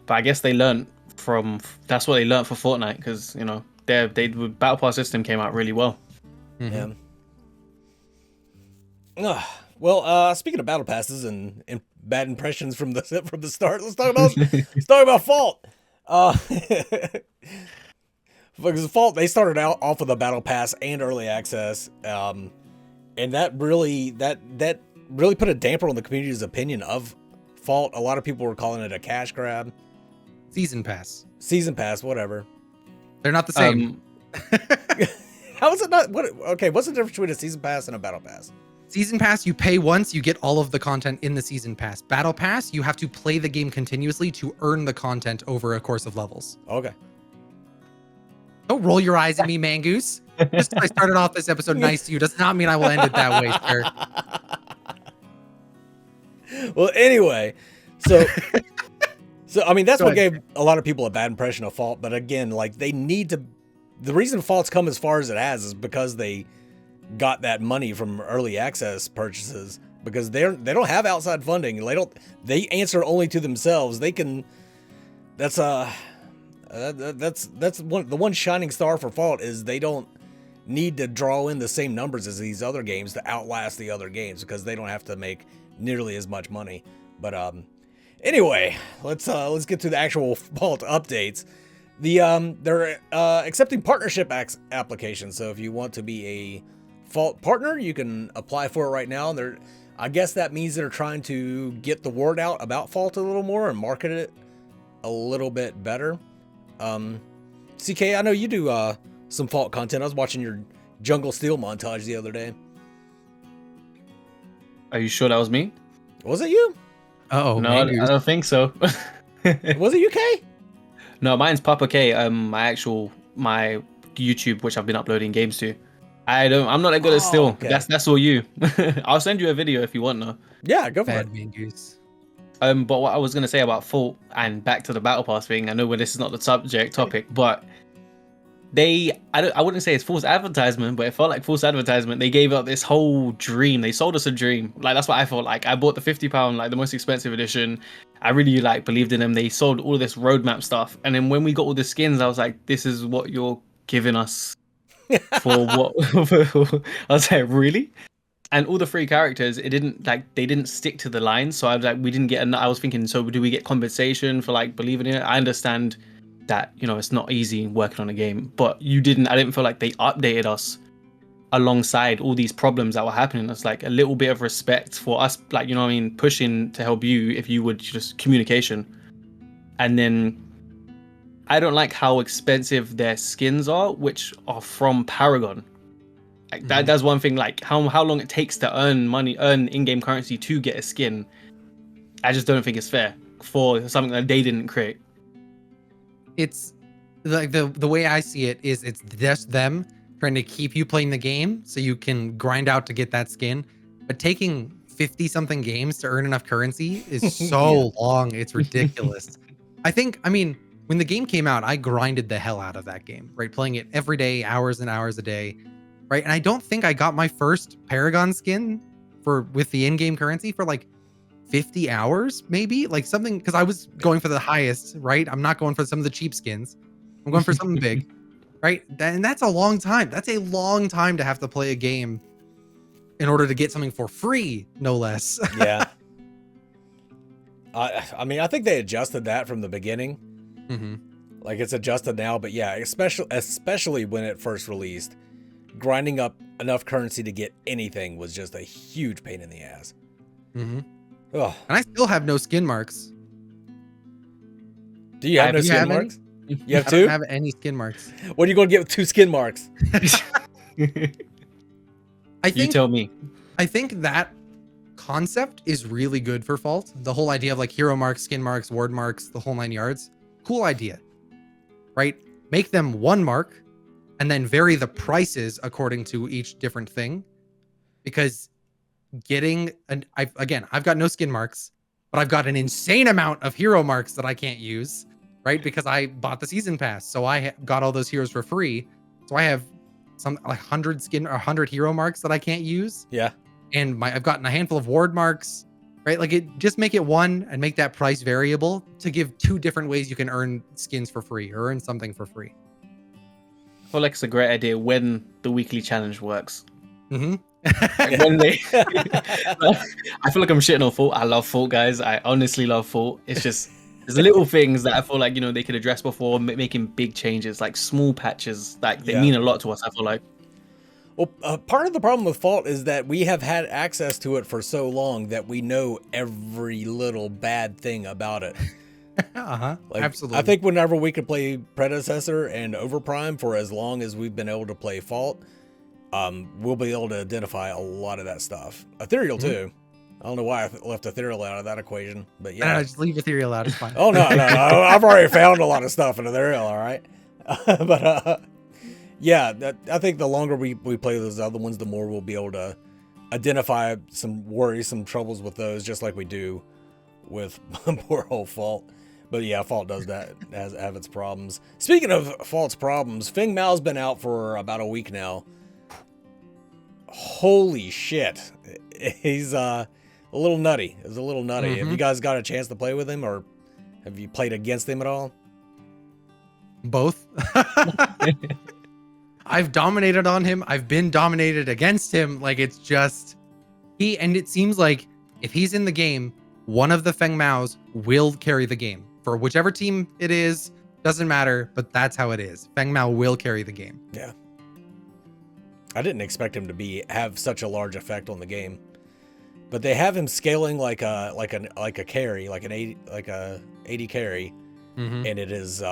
Speaker 3: But I guess they learned from. That's what they learned for Fortnite, because they Battle Pass system came out really well.
Speaker 2: Mhm.
Speaker 1: Yeah. Well, speaking of battle passes and bad impressions from the start, let's talk about Fault. Because Fault, they started out off with a battle pass and early access, and that really put a damper on the community's opinion of Fault. A lot of people were calling it a cash grab.
Speaker 2: Season pass.
Speaker 1: Season pass, whatever.
Speaker 2: They're not the same.
Speaker 1: How is it not? Okay, what's the difference between a season pass and a battle pass?
Speaker 2: Season pass, you pay once, you get all of the content in the season pass. Battle pass, you have to play the game continuously to earn the content over a course of levels.
Speaker 1: Okay.
Speaker 2: Don't roll your eyes at me, Mangoose. Just 'cause I started off this episode nice to you does not mean I will end it that way, sir.
Speaker 1: Well, anyway, so I mean that's
Speaker 2: Go
Speaker 1: what
Speaker 2: ahead.
Speaker 1: gave a lot of people a bad impression of Fault. But again, like they need to. The reason Fault's come as far as it has is because they got that money from early access purchases, because they don't have outside funding. They answer only to themselves. They can. That's the one shining star for Fault is they don't need to draw in the same numbers as these other games to outlast the other games, because they don't have to make nearly as much money. But anyway, let's get to the actual Fault updates. They're accepting partnership applications. So if you want to be a Fault partner, you can apply for it right now. I guess that means they're trying to get the word out about Fault a little more and market it a little bit better. CK, I know you do some Fault content. I was watching your Jungle Steel montage the other day.
Speaker 3: Are you sure that was me?
Speaker 1: Was it you?
Speaker 2: Oh,
Speaker 3: No, I don't think so.
Speaker 1: Was it UK?
Speaker 3: No, mine's PappaKay. My YouTube, which I've been uploading games to. I'm not that good at Steel.
Speaker 1: Okay.
Speaker 3: That's all you. I'll send you a video if you want to.
Speaker 1: Yeah, go for it.
Speaker 2: Bad Mangoose.
Speaker 3: But what I was gonna say about Fault and back to the Battle Pass thing, I know when this is not the topic, but I wouldn't say it's false advertisement, but it felt like false advertisement. They gave up this whole dream. They sold us a dream. Like that's what I felt like. I bought the £50, like the most expensive edition. I really believed in them. They sold all this roadmap stuff, and then when we got all the skins, I was like, this is what you're giving us for what? I was like, really? And all the free characters, they didn't stick to the line. So I was like, we didn't get. I was thinking, so do we get compensation for like believing in it? I understand that it's not easy working on a game, but I didn't feel like they updated us alongside all these problems that were happening. It's like a little bit of respect for us, like pushing to help you if you would just communication. And then I don't like how expensive their skins are, which are from Paragon. Like that's one thing. Like how long it takes to earn in-game currency to get a skin. I just don't think it's fair for something that they didn't create.
Speaker 2: It's like the way I see it is it's just them trying to keep you playing the game so you can grind out to get that skin. But taking 50 something games to earn enough currency is so long. It's ridiculous. When the game came out, I grinded the hell out of that game, right? Playing it every day, hours and hours a day, right? And I don't think I got my first Paragon skin with the in-game currency for like 50 hours, maybe, like something, because I was going for the highest, right? I'm not going for some of the cheap skins. I'm going for something big. right? And that's a long time. That's a long time to have to play a game in order to get something for free, no less.
Speaker 1: Yeah. I mean, I think they adjusted that from the beginning.
Speaker 2: Mm-hmm.
Speaker 1: Like, it's adjusted now, but yeah, especially when it first released, grinding up enough currency to get anything was just a huge pain in the ass.
Speaker 2: Mm-hmm.
Speaker 1: Oh,
Speaker 2: And I still have no skin marks.
Speaker 1: do you have no skin marks? You have
Speaker 2: I
Speaker 1: two?
Speaker 2: don't have any skin marks.
Speaker 1: What are you going to get with 2 skin marks?
Speaker 2: I think,
Speaker 3: You tell me.
Speaker 2: I think that concept is really good for Fault. The whole idea of like hero marks, skin marks, ward marks, the whole 9 yards. Cool idea, right? Make them 1 mark and then vary the prices according to each different thing. Because I've got no skin marks, but I've got an insane amount of hero marks that I can't use, right? Because I bought the season pass. So I got all those heroes for free. So I have some like 100 hero marks that I can't use.
Speaker 1: Yeah.
Speaker 2: And I've gotten a handful of ward marks, right? Like just make it 1 and make that price variable to give 2 different ways you can earn skins for free or earn something for free.
Speaker 3: I feel like it's a great idea when the weekly challenge works.
Speaker 2: Mm-hmm.
Speaker 3: Like when they, I feel like I'm shitting on Fault. I love Fault, guys. I honestly love Fault. It's just there's little things that I feel like they could address before making big changes, like small patches that they mean a lot to us. I feel like.
Speaker 1: Well, part of the problem with Fault is that we have had access to it for so long that we know every little bad thing about it.
Speaker 2: Uh-huh.
Speaker 1: Like,
Speaker 2: Absolutely.
Speaker 1: I think whenever we could play Predecessor and Overprime for as long as we've been able to play Fault, we'll be able to identify a lot of that stuff. Ethereal too. I don't know why I left Ethereal out of that equation, but yeah.
Speaker 2: No, just leave Ethereal out. It's fine.
Speaker 1: Oh no, I've already found a lot of stuff in Ethereal. All right, but yeah, I think the longer we play those other ones, the more we'll be able to identify some worrisome troubles with those, just like we do with poor old Fault. But yeah, Fault does that, have its problems. Speaking of Fault's problems, Feng Mao's been out for about a week now. Holy shit. He's a little nutty. Have you guys got a chance to play with him, or have you played against him at all?
Speaker 2: Both. I've dominated on him. I've been dominated against him. Like, it's just and it seems like if he's in the game, one of the Feng Maos will carry the game. For whichever team it is, doesn't matter, but that's how it is. Feng Mao will carry the game.
Speaker 1: Yeah. I didn't expect him to have such a large effect on the game. But they have him scaling like a carry, like an 80 carry.
Speaker 2: Mm-hmm.
Speaker 1: And it is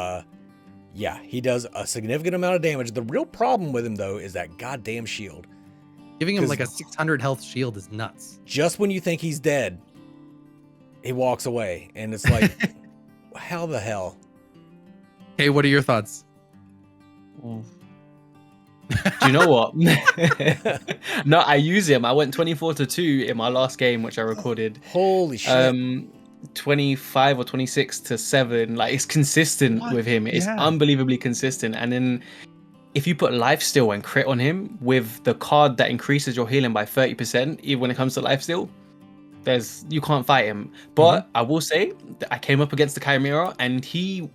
Speaker 1: yeah, he does a significant amount of damage. The real problem with him though is that goddamn shield.
Speaker 2: Giving him like a 600 health shield is nuts.
Speaker 1: Just when you think he's dead, he walks away, and it's like, how the hell?
Speaker 2: Hey, what are your thoughts?
Speaker 3: Do you know what? No, I use him. I went 24-2 in my last game, which I recorded.
Speaker 1: Holy shit.
Speaker 3: 25 or 26-7. Like, it's consistent with him. It's unbelievably consistent. And then if you put lifesteal and crit on him with the card that increases your healing by 30%, even when it comes to lifesteal, you can't fight him. But I will say that I came up against the Chimera and he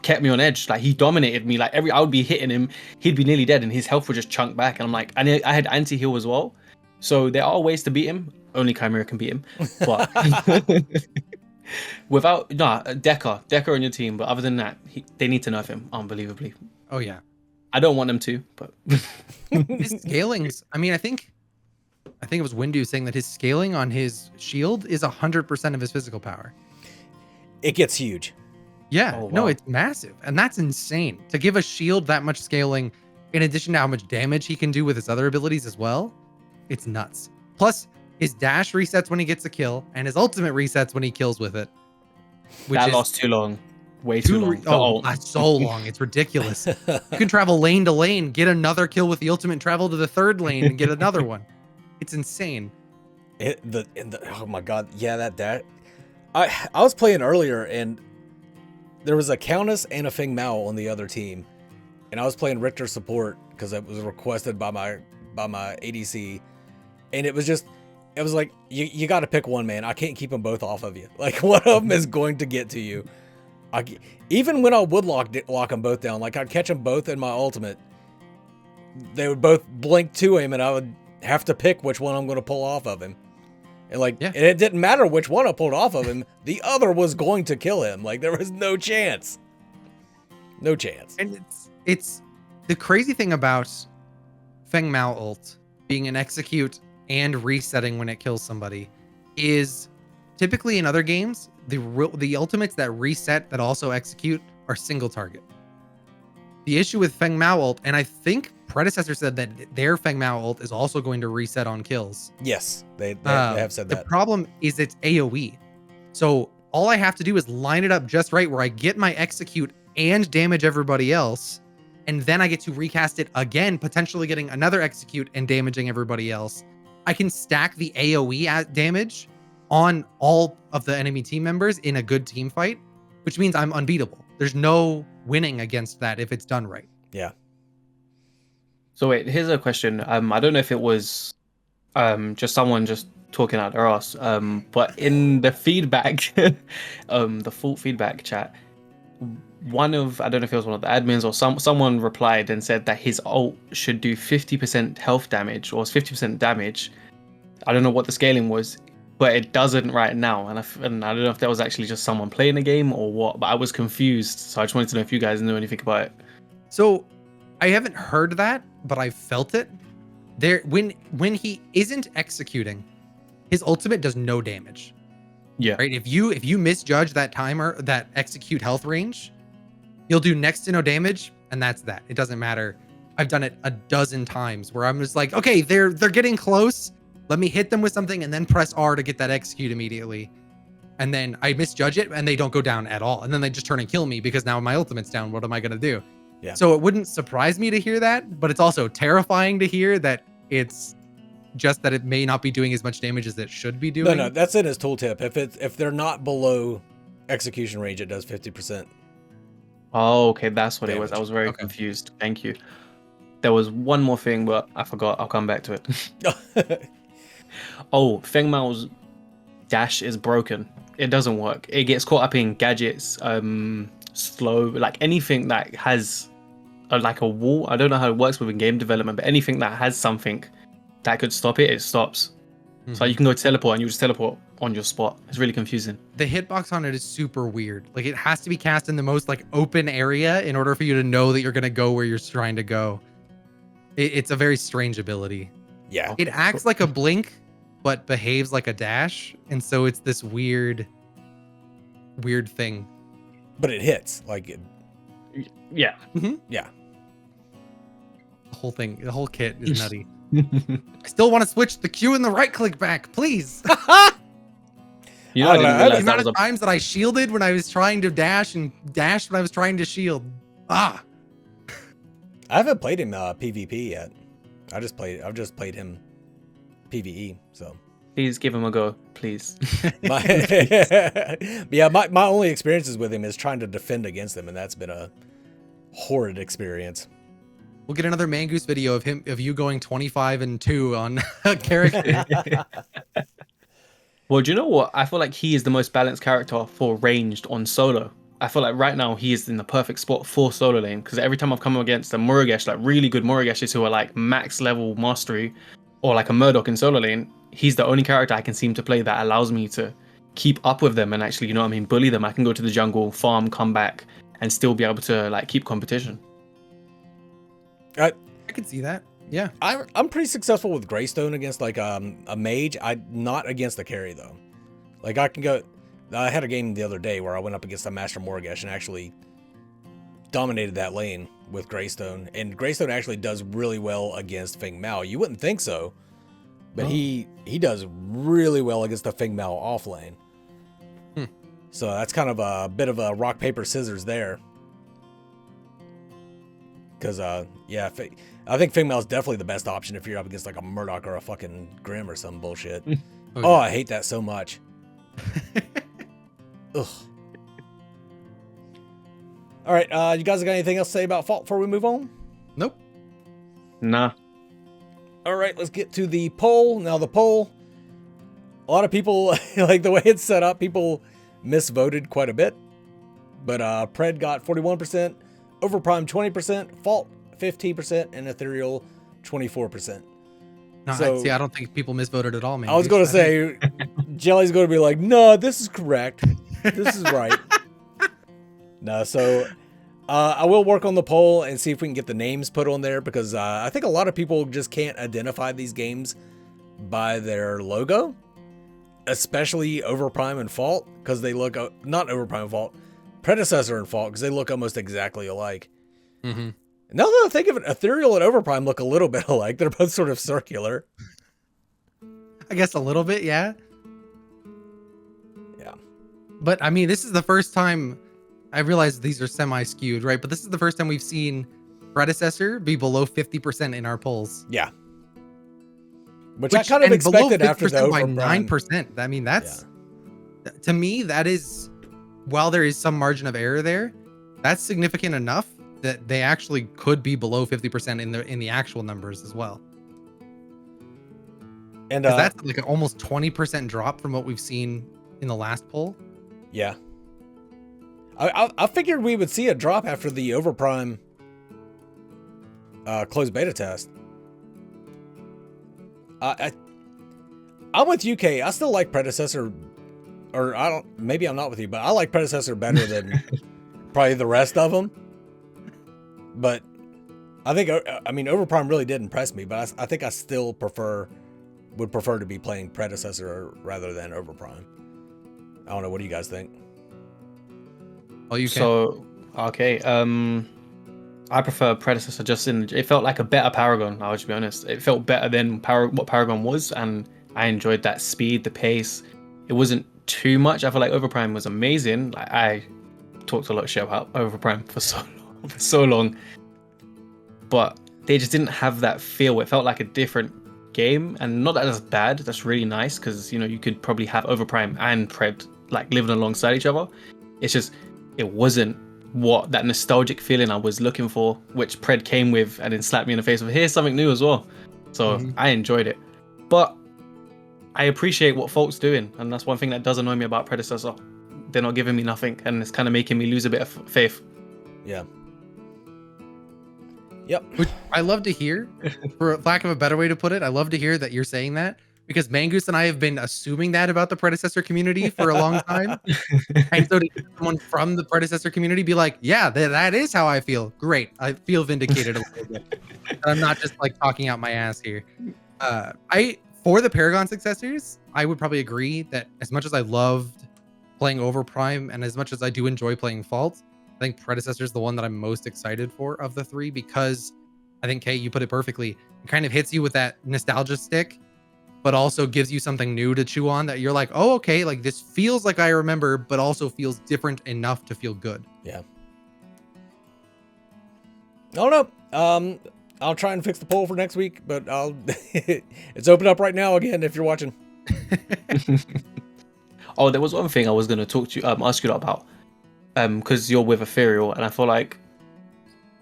Speaker 3: kept me on edge. Like, he dominated me. Like, I would be hitting him, he'd be nearly dead and his health would just chunk back. And I'm like, I had anti-heal as well. So there are ways to beat him. Only Chimera can beat him. But without Decker on your team. But other than that, they need to nerf him unbelievably.
Speaker 2: Oh yeah.
Speaker 3: I don't want them to, but
Speaker 2: his scalings. I mean, I think it was Windu saying that his scaling on his shield is 100% of his physical power.
Speaker 1: It gets huge.
Speaker 2: Yeah,
Speaker 3: Oh, wow.
Speaker 2: No, it's massive. And that's insane. To give a shield that much scaling, in addition to how much damage he can do with his other abilities as well, it's nuts. Plus, his dash resets when he gets a kill, and his ultimate resets when he kills with it.
Speaker 3: That lost too long. Way too long.
Speaker 2: So long. It's ridiculous. You can travel lane to lane, get another kill with the ultimate, travel to the third lane, and get another one. It's insane.
Speaker 1: Oh my god, yeah, that I was playing earlier and there was a Countess and a Feng Mao on the other team, and I was playing Richter support because it was requested by my ADC, and it was like you got to pick one, man. I can't keep them both off of you. Like, one of them is going to get to you. Even when I would lock them both down, like I'd catch them both in my ultimate, they would both blink to him, and I would have to pick which one I'm going to pull off of him. And and it didn't matter which one I pulled off of him, the other was going to kill him. Like there was no chance. No chance.
Speaker 2: And it's the crazy thing about Feng Mao ult being an execute and resetting when it kills somebody is typically in other games, the ultimates that reset that also execute are single target. The issue with Feng Mao ult, and I think Predecessor said that their Feng Mao ult is also going to reset on kills.
Speaker 1: Yes, they have said that.
Speaker 2: The problem is it's AoE. So all I have to do is line it up just right where I get my execute and damage everybody else, and then I get to recast it again, potentially getting another execute and damaging everybody else. I can stack the AoE damage on all of the enemy team members in a good team fight, which means I'm unbeatable. There's no winning against that if it's done right.
Speaker 1: Yeah.
Speaker 3: So wait, here's a question. I don't know if it was just someone just talking out their ass, but in the feedback, the full feedback chat, I don't know if it was one of the admins or someone replied and said that his ult should do 50% health damage or 50% damage. I don't know what the scaling was, but it doesn't right now. And I don't know if that was actually just someone playing the game or what, but I was confused. So I just wanted to know if you guys knew anything about it.
Speaker 2: So I haven't heard that, but I felt it. When he isn't executing, his ultimate does no damage.
Speaker 3: Yeah.
Speaker 2: Right. If you misjudge that timer, that execute health range, you'll do next to no damage, and that's that. It doesn't matter. I've done it a dozen times where I'm just like, okay, they're getting close. Let me hit them with something and then press R to get that execute immediately. And then I misjudge it and they don't go down at all. And then they just turn and kill me because now my ultimate's down. What am I going to do?
Speaker 1: Yeah.
Speaker 2: So it wouldn't surprise me to hear that, but it's also terrifying to hear that it's just that it may not be doing as much damage as it should be doing.
Speaker 1: No, that's in his tooltip. If they're not below execution range, it does 50%.
Speaker 3: Oh, okay, that's what
Speaker 1: damage.
Speaker 3: It was. I was very confused. Thank you. There was one more thing, but I forgot. I'll come back to it. Oh, Feng Mao's dash is broken. It doesn't work. It gets caught up in gadgets, slow, like anything that has like a wall. I don't know how it works within game development, but anything that has something that could stop it, it stops. Mm-hmm. So you can go teleport and you just teleport on your spot. It's really confusing.
Speaker 2: The hitbox on it is super weird. Like it has to be cast in the most like open area in order for you to know that you're going to go where you're trying to go. It's a very strange ability.
Speaker 1: Yeah.
Speaker 2: It acts like a blink, but behaves like a dash. And so it's this weird thing.
Speaker 1: But it hits. Like it...
Speaker 3: Yeah.
Speaker 2: Mm-hmm.
Speaker 1: Yeah.
Speaker 2: The whole kit is nutty. I still want to switch the Q and the right click back, please.
Speaker 3: You know,
Speaker 2: the amount of times that I shielded when I was trying to dash and dashed when I was trying to shield. I
Speaker 1: haven't played him PvP yet. I've just played him PvE. So
Speaker 3: please give him a go, please.
Speaker 1: my only experiences with him is trying to defend against him, and that's been a horrid experience.
Speaker 2: We'll get another Mangoose video of you going 25-2 on a character.
Speaker 3: Well, do you know what? I feel like he is the most balanced character for ranged on solo. I feel like right now he is in the perfect spot for solo lane, because every time I've come against a Muragesh, like really good Murageshes who are like max level mastery, or like a Murdoch in solo lane, he's the only character I can seem to play that allows me to keep up with them and actually, you know what I mean, bully them. I can go to the jungle, farm, come back, and still be able to like keep competition.
Speaker 2: I can see that. Yeah,
Speaker 1: I'm pretty successful with Greystone against like a mage. Not against the carry though. Like I can go. I had a game the other day where I went up against a Master Muragesh and actually dominated that lane with Greystone. And Greystone actually does really well against Feng Mao. You wouldn't think so, but he does really well against the Feng Mao off lane. So that's kind of a bit of a rock paper scissors there. Because, yeah, I think Feng Mao is definitely the best option if you're up against like a Murdoch or a fucking Grim or some bullshit. Oh, I hate that so much. Ugh. All right, you guys got anything else to say about Fault before we move on?
Speaker 2: Nope.
Speaker 3: Nah.
Speaker 1: All right, let's get to the poll. Now, the poll, a lot of people, like the way it's set up, people misvoted quite a bit. but Pred got 41%, Overprime 20%, Fault 15%, and Ethereal 24%.
Speaker 2: No,
Speaker 1: So,
Speaker 2: I don't think people misvoted at all, man.
Speaker 1: I was going to say, Jelly's going to be like, no, this is correct. This is right. No, so I will work on the poll and see if we can get the names put on there, because I think a lot of people just can't identify these games by their logo, especially Overprime and Fault, because they look, not Overprime and Fault, Predecessor and Fault, because they look almost exactly alike.
Speaker 2: Mm-hmm.
Speaker 1: Now that I think of it, Ethereal and Overprime look a little bit alike. They're both sort of circular.
Speaker 2: I guess a little bit, yeah.
Speaker 1: Yeah.
Speaker 2: But I mean, this is the first time, I realize these are semi-skewed, right? But this is the first time we've seen Predecessor be below 50% in our polls.
Speaker 1: Yeah. Which I kind of expected after the Overprime.
Speaker 2: By 9%. I mean, that's, to me, that is, while there is some margin of error there, that's significant enough that they actually could be below 50% in the actual numbers as well. And that's like an almost 20% drop from what we've seen in the last poll.
Speaker 1: Yeah. I figured we would see a drop after the Overprime closed beta test. I'm with UK. I still like Predecessor, or maybe I'm not with you, but I like Predecessor better than probably the rest of them. But I think, Overprime really did impress me, but I think I still would prefer to be playing Predecessor rather than Overprime. I don't know. What do you guys think?
Speaker 2: Oh, you can.
Speaker 3: So, okay. I prefer Predecessor it felt like a better Paragon, I'll just be honest. It felt better than what Paragon was, and I enjoyed that speed, the pace. It wasn't too much. I feel like Overprime was amazing. Like, I talked a lot of shit about Overprime for so long. But they just didn't have that feel. It felt like a different game, and not that that's bad. That's really nice, because you could probably have Overprime and Pred like living alongside each other. It's just it wasn't what that nostalgic feeling I was looking for, which Pred came with, and then slapped me in the face with here's something new as well. So I enjoyed it, but I appreciate what Fault's doing, and that's one thing that does annoy me about Predecessor. They're not giving me nothing, and it's kind of making me lose a bit of faith.
Speaker 1: Yeah. Yep.
Speaker 2: Which I love to hear, for lack of a better way to put it. I love to hear that you're saying that, because Mangoose and I have been assuming that about the Predecessor community for a long time. And so to get someone from the Predecessor community be like, yeah, that is how I feel. Great. I feel vindicated a little bit. I'm not just like talking out my ass here. For the Paragon successors, I would probably agree that as much as I loved playing Overprime and as much as I do enjoy playing Fault, I think Predecessor is the one that I'm most excited for of the three, because I think, Kay, you put it perfectly. It kind of hits you with that nostalgia stick, but also gives you something new to chew on, that you're like, oh, okay, like this feels like I remember, but also feels different enough to feel good.
Speaker 1: Yeah. I don't know. I'll try and fix the poll for next week, but it's open up right now again if you're watching.
Speaker 3: Oh, there was one thing I was going to talk to you, ask you about, because you're with Ethereal, and I feel like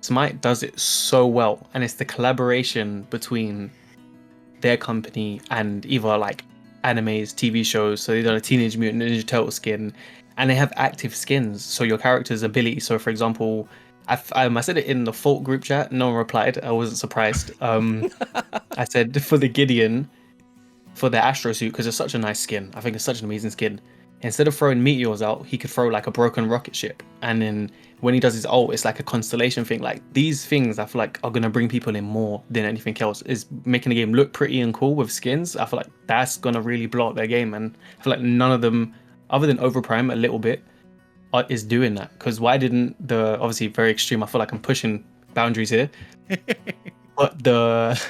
Speaker 3: Smite does it so well, and it's the collaboration between their company and either like animes, TV shows. So they done a Teenage Mutant Ninja Turtle skin, and they have active skins, so your character's ability. So for example, I said it in the Fault group chat, no one replied. I wasn't surprised. I said for the Gideon, for the Astro suit, because it's such a nice skin. I think it's such an amazing skin. Instead of throwing meteors out, he could throw like a broken rocket ship, and then when he does his ult, it's like a constellation thing. Like these things I feel like are gonna bring people in more than anything else. Is making the game look pretty and cool with skins. I feel like that's gonna really blow up their game, and I feel like none of them, other than Overprime a little bit, is doing that. Because why didn't the, obviously very extreme, I feel like I'm pushing boundaries here, but the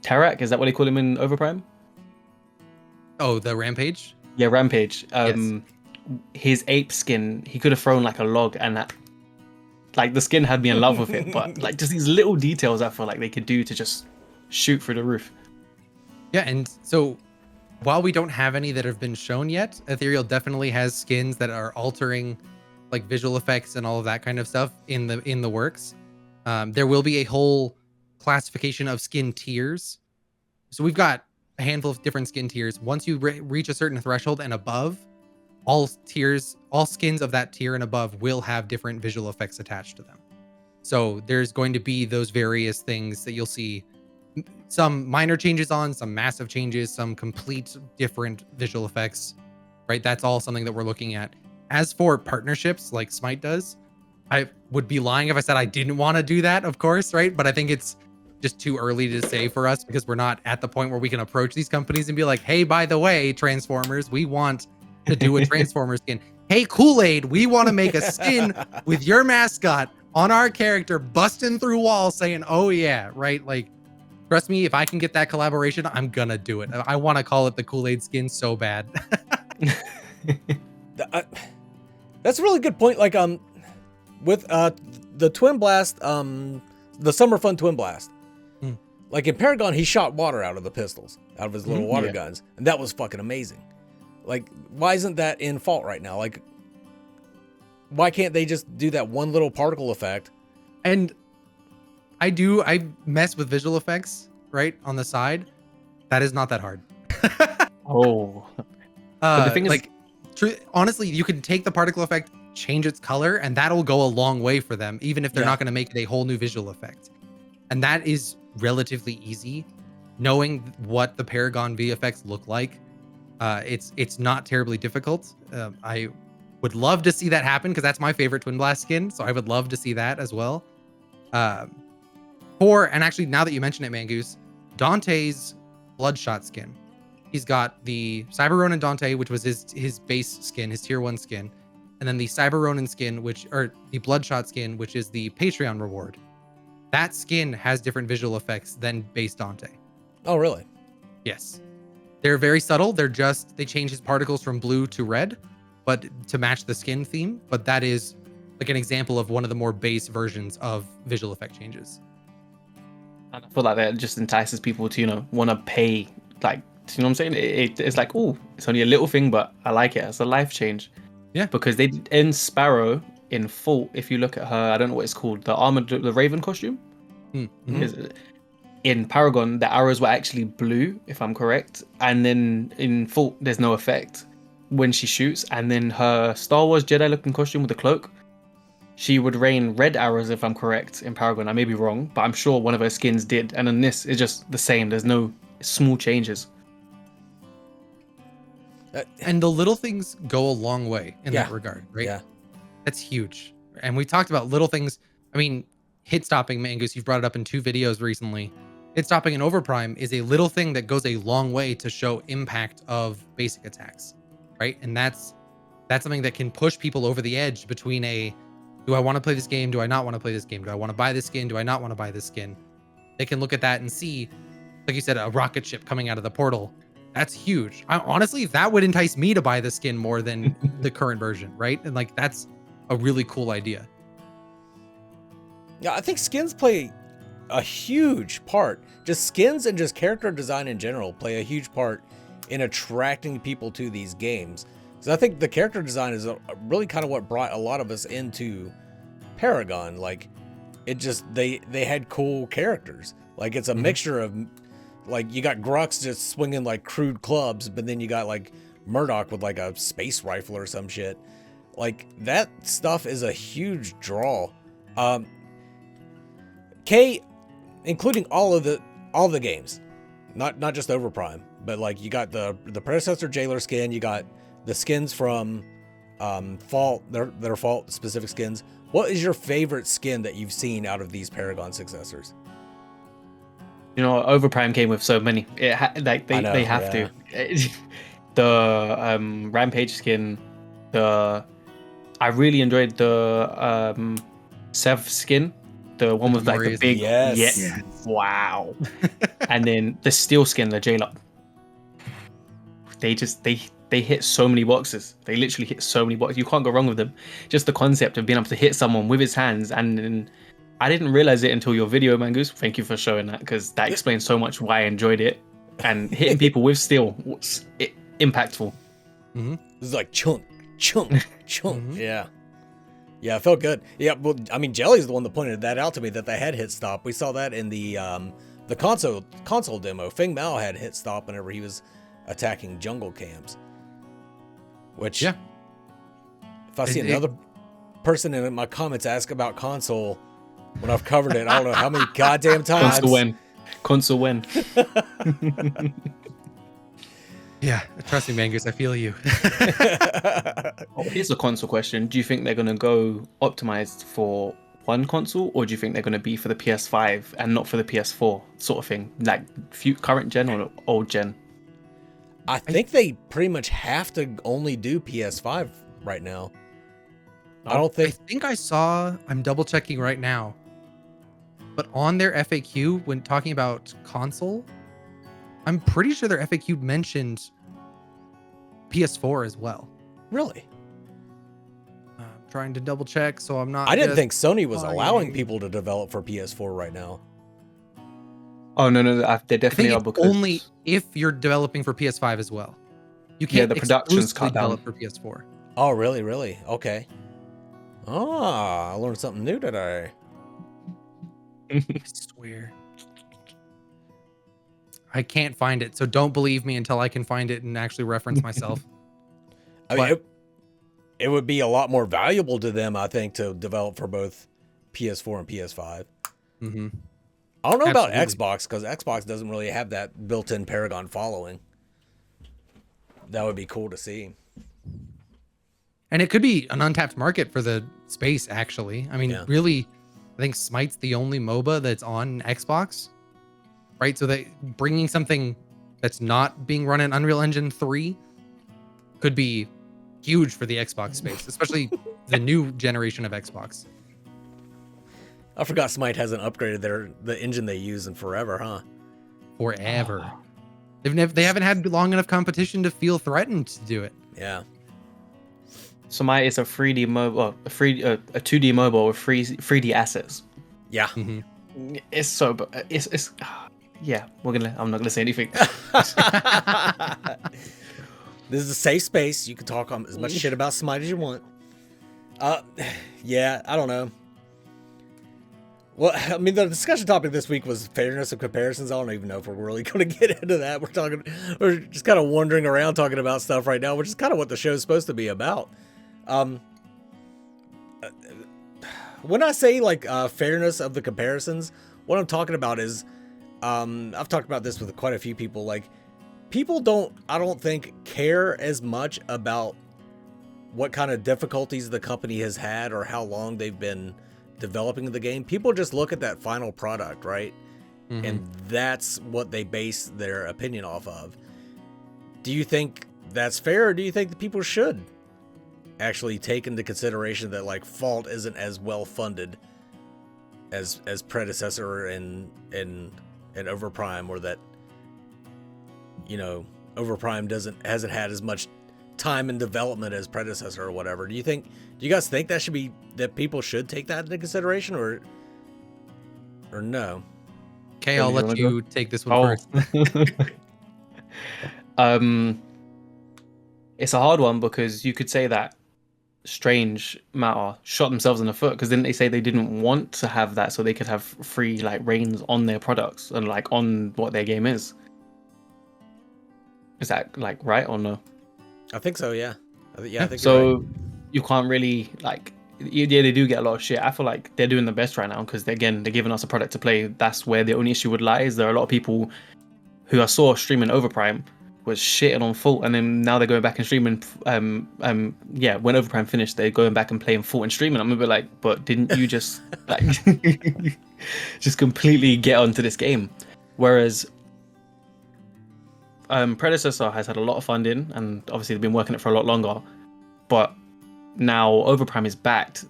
Speaker 3: Tarak, is that what they call him in Overprime?
Speaker 2: Oh, the Rampage?
Speaker 3: Yeah, Rampage.
Speaker 2: Yes.
Speaker 3: His ape skin, he could have thrown like a log, and that, like, the skin had me in love with it. But like just these little details I feel like they could do to just shoot through the roof.
Speaker 2: Yeah, and so while we don't have any that have been shown yet, Ethereal definitely has skins that are altering like visual effects and all of that kind of stuff in the works. There will be a whole classification of skin tiers. So we've got a handful of different skin tiers. Once you reach a certain threshold and above, all skins of that tier and above will have different visual effects attached to them. So there's going to be those various things that you'll see, some minor changes on, some massive changes, some complete different visual effects, right? That's all something that we're looking at. As for partnerships like Smite does, I would be lying if I said I didn't want to do that, of course, right? But I think it's just too early to say for us because we're not at the point where we can approach these companies and be like, hey, by the way, Transformers, we want to do a Transformers skin. Hey, Kool-Aid, we want to make a skin with your mascot on our character busting through walls saying, oh yeah, right? Like, trust me, if I can get that collaboration, I'm gonna do it. I want to call it the Kool-Aid skin so bad.
Speaker 1: That's a really good point. Like, with the Twin Blast, the Summer Fun Twin Blast, like in Paragon, he shot water out of the pistols, out of his little water guns, and that was fucking amazing. Like, why isn't that in Fault right now? Like, why can't they just do that one little particle effect?
Speaker 2: And I mess with visual effects, right, on the side. That is not that hard.
Speaker 3: But the thing is,
Speaker 2: like, honestly, you can take the particle effect, change its color, and that'll go a long way for them, even if they're not going to make it a whole new visual effect. And that is relatively easy. Knowing what the Paragon VFX look like, it's not terribly difficult. I would love to see that happen because that's my favorite Twin Blast skin. So I would love to see that as well. And actually, now that you mention it, Mangoose, Dante's Bloodshot skin. He's got the Cyber Ronin Dante, which was his base skin, his tier 1 skin. And then the Cyber Ronin skin, or the Bloodshot skin, which is the Patreon reward. That skin has different visual effects than base Dante.
Speaker 1: Oh, really?
Speaker 2: Yes. They're very subtle. They change his particles from blue to red, but to match the skin theme. But that is like an example of one of the more base versions of visual effect changes.
Speaker 3: And I feel like that just entices people to, want to pay, like, you know what I'm saying? It's like, oh, it's only a little thing, but I like it. It's a life change.
Speaker 2: Yeah.
Speaker 3: Because they in Sparrow in Fault, if you look at her, I don't know what it's called, the Raven costume.
Speaker 2: Mm-hmm.
Speaker 3: In Paragon, the arrows were actually blue, if I'm correct. And then in Fault, there's no effect when she shoots. And then her Star Wars Jedi looking costume with the cloak, she would rain red arrows, if I'm correct, in Paragon. I may be wrong, but I'm sure one of her skins did. And then this is just the same. There's no small changes.
Speaker 2: And the little things go a long way in that regard, right?
Speaker 1: Yeah.
Speaker 2: That's huge. And we talked about little things. I mean, hit stopping, Mangoose, you've brought it up in 2 videos recently. Hit stopping in Overprime is a little thing that goes a long way to show impact of basic attacks, right? And that's something that can push people over the edge between do I want to play this game? Do I not want to play this game? Do I want to buy this skin? Do I not want to buy this skin? They can look at that and see, like you said, a rocket ship coming out of the portal. That's huge. Honestly, that would entice me to buy the skin more than the current version, right? And like, that's a really cool idea.
Speaker 1: Yeah, I think skins play a huge part. Just skins and just character design in general play a huge part in attracting people to these games. So I think the character design is really kind of what brought a lot of us into Paragon. Like, it just, they had cool characters. Like, it's a mixture of, like, you got Grux just swinging like crude clubs, but then you got like Murdoch with like a space rifle or some shit. Like, that stuff is a huge draw. Kay, including all the games, not just Overprime, but like you got the Predecessor Jailer skin, you got the skins from Fault, their Fault specific skins. What is your favorite skin that you've seen out of these Paragon successors?
Speaker 3: Overprime came with so many. They have to. The Rampage skin. I really enjoyed the Sev skin. The one with like the big.
Speaker 1: Yes.
Speaker 3: Wow. And then the Steel skin, the Jailer. They hit so many boxes. They literally hit so many boxes. You can't go wrong with them. Just the concept of being able to hit someone with his hands, and I didn't realize it until your video, Mangoose. Thank you for showing that, because that explains so much why I enjoyed it. And hitting people with steel was impactful.
Speaker 1: Mm-hmm. It was like chunk, chunk, chunk. Mm-hmm. Yeah, it felt good. Yeah, well, I mean, Jelly's the one that pointed that out to me, that they had hit stop. We saw that in the console demo. Feng Mao had hit stop whenever he was attacking jungle camps. Which, if I see another person in my comments ask about console when I've covered it, I don't know how many goddamn times.
Speaker 3: Console when.
Speaker 2: Yeah, trust me, Mangus, I feel you.
Speaker 3: Here's a console question. Do you think they're going to go optimized for one console, or do you think they're going to be for the PS5 and not for the PS4 sort of thing? Like current gen or old gen?
Speaker 1: I think they pretty much have to only do PS5 right now. I think
Speaker 2: I saw, I'm double checking right now, but on their FAQ when talking about console, I'm pretty sure their FAQ mentioned PS4 as well.
Speaker 1: Really?
Speaker 2: I'm trying to double check, so I'm not.
Speaker 1: I didn't think Sony was allowing people to develop for PS4 right now.
Speaker 3: Oh no, they definitely are, because
Speaker 2: only if you're developing for PS5 as well. You can't
Speaker 3: the production's cut down
Speaker 2: for PS4.
Speaker 1: Oh, really? Really? Okay. I learned something new today.
Speaker 2: I swear. I can't find it, so don't believe me until I can find it and actually reference myself.
Speaker 1: I mean, it would be a lot more valuable to them, I think, to develop for both PS4 and PS5.
Speaker 2: Mm-hmm.
Speaker 1: I don't know about Xbox, because Xbox doesn't really have that built-in Paragon following. That would be cool to see.
Speaker 2: And it could be an untapped market for the space, actually. I mean, really, I think Smite's the only MOBA that's on Xbox. Right, so bringing something that's not being run in Unreal Engine 3 could be huge for the Xbox space, especially the new generation of Xbox.
Speaker 1: I forgot Smite hasn't upgraded the engine they use in forever, huh?
Speaker 2: Forever. They haven't had long enough competition to feel threatened to do it.
Speaker 1: Yeah.
Speaker 3: Smite is a 3D mobile, a 2D mobile with 3D assets.
Speaker 1: Yeah.
Speaker 2: Mm-hmm.
Speaker 3: It's so, it's. Yeah, I'm not gonna say anything.
Speaker 1: This is a safe space. You can talk as much shit about Smite as you want. Yeah, I don't know. Well, I mean, the discussion topic this week was fairness of comparisons. I don't even know if we're really going to get into that. We're just kind of wandering around talking about stuff right now, which is kind of what the show is supposed to be about. When I say like fairness of the comparisons, what I'm talking about is, I've talked about this with quite a few people. Like, people I don't think, care as much about what kind of difficulties the company has had or how long they've been developing the game. People just look at that final product, right? Mm-hmm. And that's what they base their opinion off of. Do you think that's fair, or do you think that people should actually take into consideration that like Fault isn't as well funded as Predecessor and Overprime, or that, you know, Overprime hasn't had as much time in development as Predecessor or whatever? Do you guys think that people should take that into consideration, or no?
Speaker 2: Okay, I'll let you take this one first.
Speaker 3: It's a hard one, because you could say that Strange Matter shot themselves in the foot, because didn't they say they didn't want to have that so they could have free like reins on their products and like on what their game is? Is that like right or no?
Speaker 1: I think so, yeah. I think
Speaker 3: so.
Speaker 1: You're right.
Speaker 3: You can't really like. Yeah, they do get a lot of shit. I feel like they're doing the best right now, because they're giving us a product to play. That's where the only issue would lie. Is there are a lot of people who I saw streaming Overprime was shitting on Fault, and then now they're going back and streaming. When Overprime finished, they're going back and playing Fault and streaming. I'm a bit like, but didn't you just like just completely get onto this game? Whereas Predecessor has had a lot of funding, and obviously they've been working it for a lot longer. But now Overprime is backed.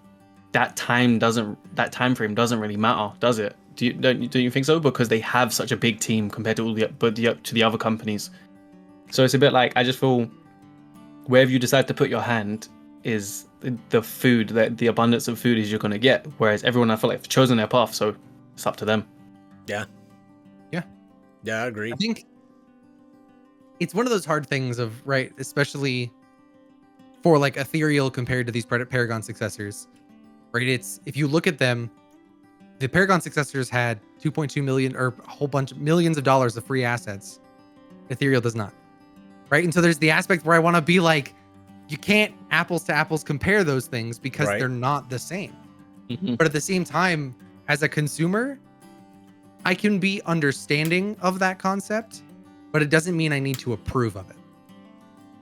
Speaker 3: That time frame doesn't really matter, does it? Don't you think so? Because they have such a big team compared to all the other companies. So it's a bit like, I just feel wherever you decide to put your hand is the food, that the abundance of food is you're going to get. Whereas everyone, I feel like, have chosen their path, so it's up to them.
Speaker 1: Yeah, I agree.
Speaker 2: I think it's one of those hard things of, right, especially for like Ethereal compared to these Paragon successors, right? It's, if you look at them, the Paragon successors had 2.2 million or a whole bunch of millions of dollars of free assets. Ethereal does not, right? And so there's the aspect where I want to be like, you can't apples to apples compare those things because
Speaker 1: Right.
Speaker 2: they're not the same.
Speaker 3: Mhm.
Speaker 2: But at the same time, as a consumer, I can be understanding of that concept, but it doesn't mean I need to approve of it.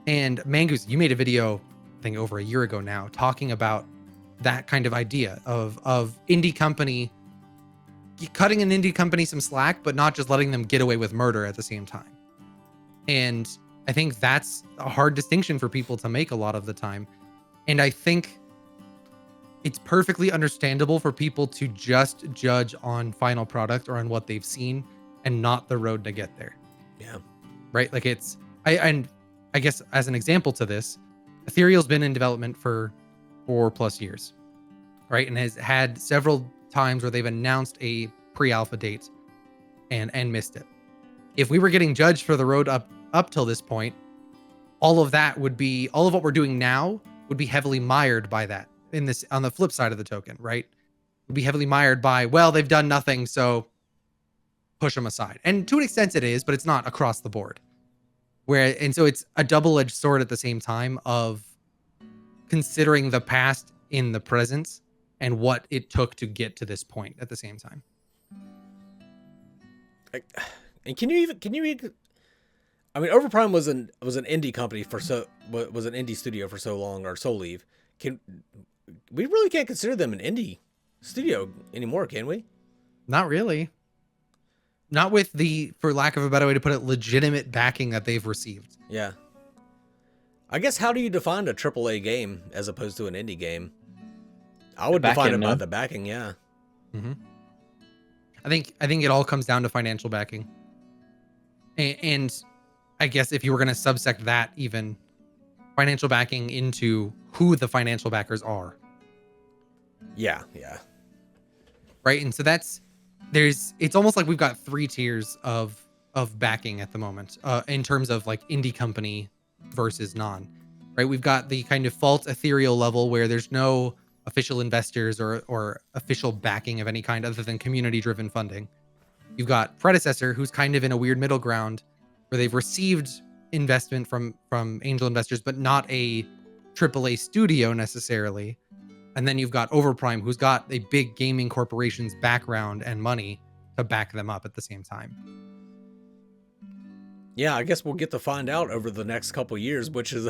Speaker 2: And Mangoose, you made a video, I think over a year ago now, talking about that kind of idea of indie company, cutting an indie company some slack, but not just letting them get away with murder at the same time. And I think that's a hard distinction for people to make a lot of the time. And I think it's perfectly understandable for people to just judge on final product or on what they've seen and not the road to get there.
Speaker 1: Yeah.
Speaker 2: Right? Like I guess as an example to this, Ethereal's been in development for 4+ years, right? And has had several times where they've announced a pre-alpha date and missed it. If we were getting judged for the road up till this point, all of what we're doing now would be heavily mired by that. On the flip side of the token, right? Would be heavily mired by, well, they've done nothing, so push them aside. And to an extent it is, but it's not across the board. And so it's a double-edged sword at the same time of considering the past in the present and what it took to get to this point at the same time.
Speaker 1: And can you even I mean, Overprime was an indie company was an indie studio for so long, or so leave. We really can't consider them an indie studio anymore, can we?
Speaker 2: Not really. Not with the, for lack of a better way to put it, legitimate backing that they've received.
Speaker 1: Yeah. I guess, how do you define a AAA game as opposed to an indie game? I would define it by the backing, yeah.
Speaker 2: Mm-hmm. I think it all comes down to financial backing. And I guess if you were going to subsect that, even financial backing into who the financial backers are.
Speaker 1: Yeah, yeah.
Speaker 2: Right. And so it's almost like we've got 3 tiers of backing at the moment, in terms of like indie company versus non, right? We've got the kind of false ethereal level where there's no official investors or official backing of any kind other than community driven funding. You've got Predecessor, who's kind of in a weird middle ground where they've received investment from angel investors, but not a AAA studio necessarily. And then you've got Overprime, who's got a big gaming corporation's background and money to back them up at the same time.
Speaker 1: Yeah, I guess we'll get to find out over the next couple of years, which is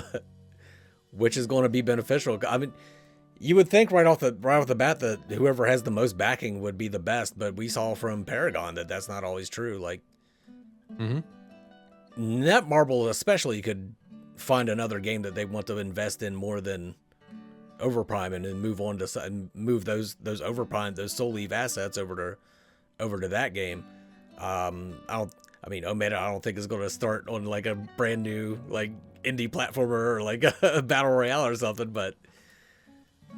Speaker 1: going to be beneficial. I mean, you would think right off the bat that whoever has the most backing would be the best, but we saw from Paragon that that's not always true. Like, Netmarble especially could find another game that they want to invest in more than Overprime, and then move on to and move those Overprime, those Soul Leave assets over to that game. Omega, I don't think is going to start on like a brand new like indie platformer or like a battle royale or something. But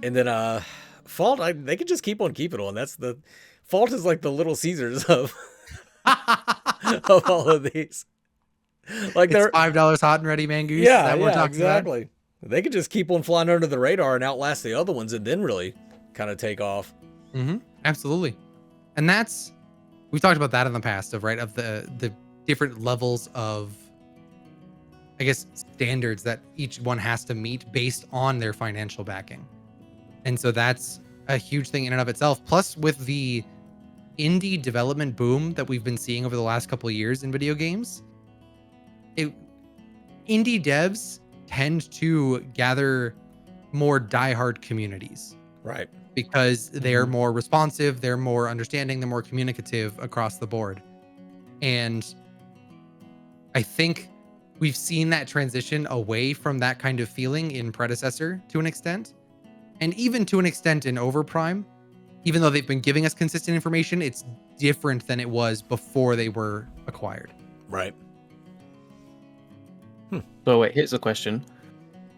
Speaker 1: and then Fault, they could just keep on keeping on. That's the Fault is like the Little Caesars of of all of these. Like they're
Speaker 2: $5 hot and ready, Mangoose.
Speaker 1: Yeah, exactly. About? They could just keep on flying under the radar and outlast the other ones, and then really kind of take off.
Speaker 2: Mm-hmm. Absolutely. And we've talked about that in the past of the different levels of, I guess, standards that each one has to meet based on their financial backing. And so that's a huge thing in and of itself. Plus, with the indie development boom that we've been seeing over the last couple of years in video games, indie devs tend to gather more diehard communities.
Speaker 1: Right.
Speaker 2: Because they're more responsive, they're more understanding, they're more communicative across the board. And I think we've seen that transition away from that kind of feeling in Predecessor to an extent. And even to an extent in Overprime, even though they've been giving us consistent information, it's different than it was before they were acquired.
Speaker 1: Right.
Speaker 3: So wait, here's a question.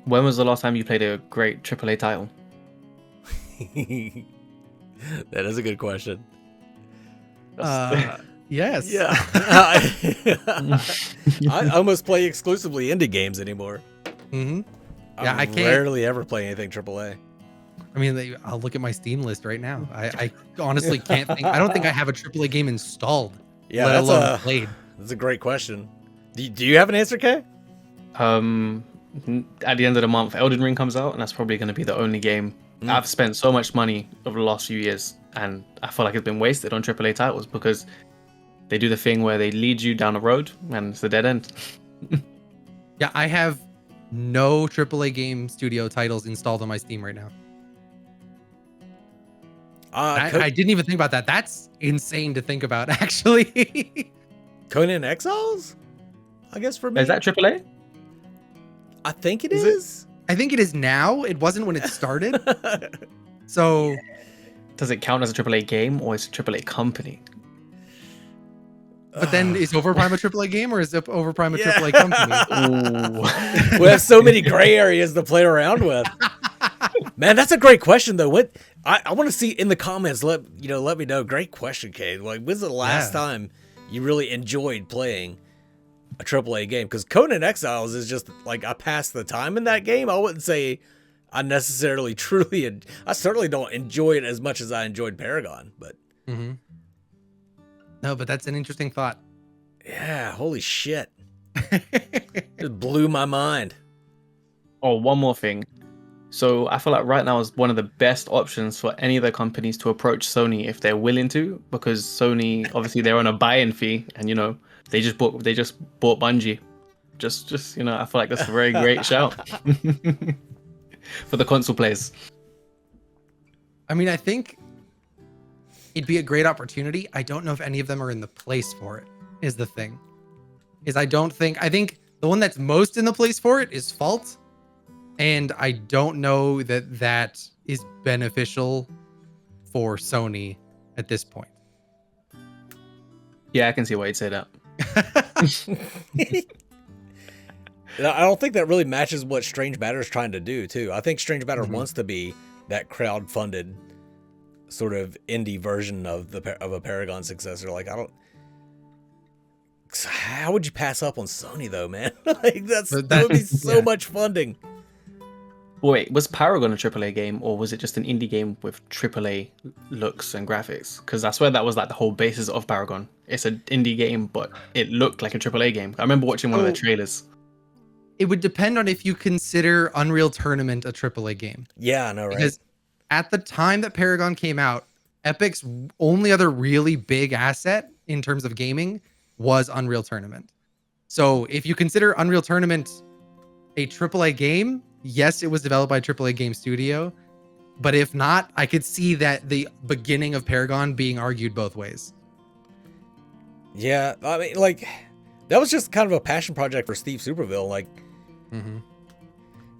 Speaker 3: When was the last time you played a great AAA title?
Speaker 1: That is a good question.
Speaker 2: Yes.
Speaker 1: Yeah. I almost play exclusively indie games anymore.
Speaker 2: Mm-hmm.
Speaker 1: Yeah, I rarely ever play anything AAA.
Speaker 2: I mean, I'll look at my Steam list right now. I honestly can't think. I don't think I have a AAA game installed.
Speaker 1: Yeah,
Speaker 2: let alone played.
Speaker 1: That's a great question. Do you have an answer, Kay?
Speaker 3: at the end of the month, Elden Ring comes out, and that's probably going to be the only game. I've spent so much money over the last few years, and I feel like it's been wasted on AAA titles because they do the thing where they lead you down a road, and it's a dead end.
Speaker 2: Yeah, I have no AAA game studio titles installed on my Steam right now. I didn't even think about that. That's insane to think about, actually.
Speaker 1: Conan Exiles? I guess for me.
Speaker 3: Is that AAA?
Speaker 1: I think it is.
Speaker 2: I think it is now. It wasn't when it started. So,
Speaker 3: does it count as a AAA game or is it a AAA company?
Speaker 2: But then is Overprime a AAA game or is Overprime a AAA company?
Speaker 1: We have so many gray areas to play around with. Man, that's a great question though. What I want to see in the comments. Let me know. Great question, Kay. Like, when's the last time you really enjoyed playing a AAA game? Because Conan Exiles is just like, I passed the time in that game. I wouldn't say I necessarily truly. I certainly don't enjoy it as much as I enjoyed Paragon. But
Speaker 2: no, but that's an interesting thought.
Speaker 1: Yeah, holy shit. It blew my mind.
Speaker 3: Oh, one more thing. So I feel like right now is one of the best options for any of the companies to approach Sony if they're willing to, because Sony, obviously they're on a buy-in fee, and they just bought Bungie. Just I feel like that's a very great shout for the console players.
Speaker 2: I mean, I think it'd be a great opportunity. I don't know if any of them are in the place for it, is the thing. I think the one that's most in the place for it is Fault. And I don't know that is beneficial for Sony at this point.
Speaker 3: Yeah, I can see why you'd say that.
Speaker 1: I don't think that really matches what Strange Matter is trying to do, too. I think Strange Matter wants to be that crowd-funded sort of indie version of a Paragon successor. Like, how would you pass up on Sony though, man? Like that would be so much funding.
Speaker 3: Wait, was Paragon a AAA game, or was it just an indie game with AAA looks and graphics? Because I swear that was like the whole basis of Paragon. It's an indie game, but it looked like a AAA game. I remember watching one of the trailers.
Speaker 2: It would depend on if you consider Unreal Tournament a AAA game.
Speaker 1: Yeah, I know, right?
Speaker 2: Because at the time that Paragon came out, Epic's only other really big asset in terms of gaming was Unreal Tournament. So if you consider Unreal Tournament a AAA game, yes, it was developed by a AAA game studio. But if not, I could see that the beginning of Paragon being argued both ways.
Speaker 1: Yeah, I mean, like, that was just kind of a passion project for Steve Superville. Like, and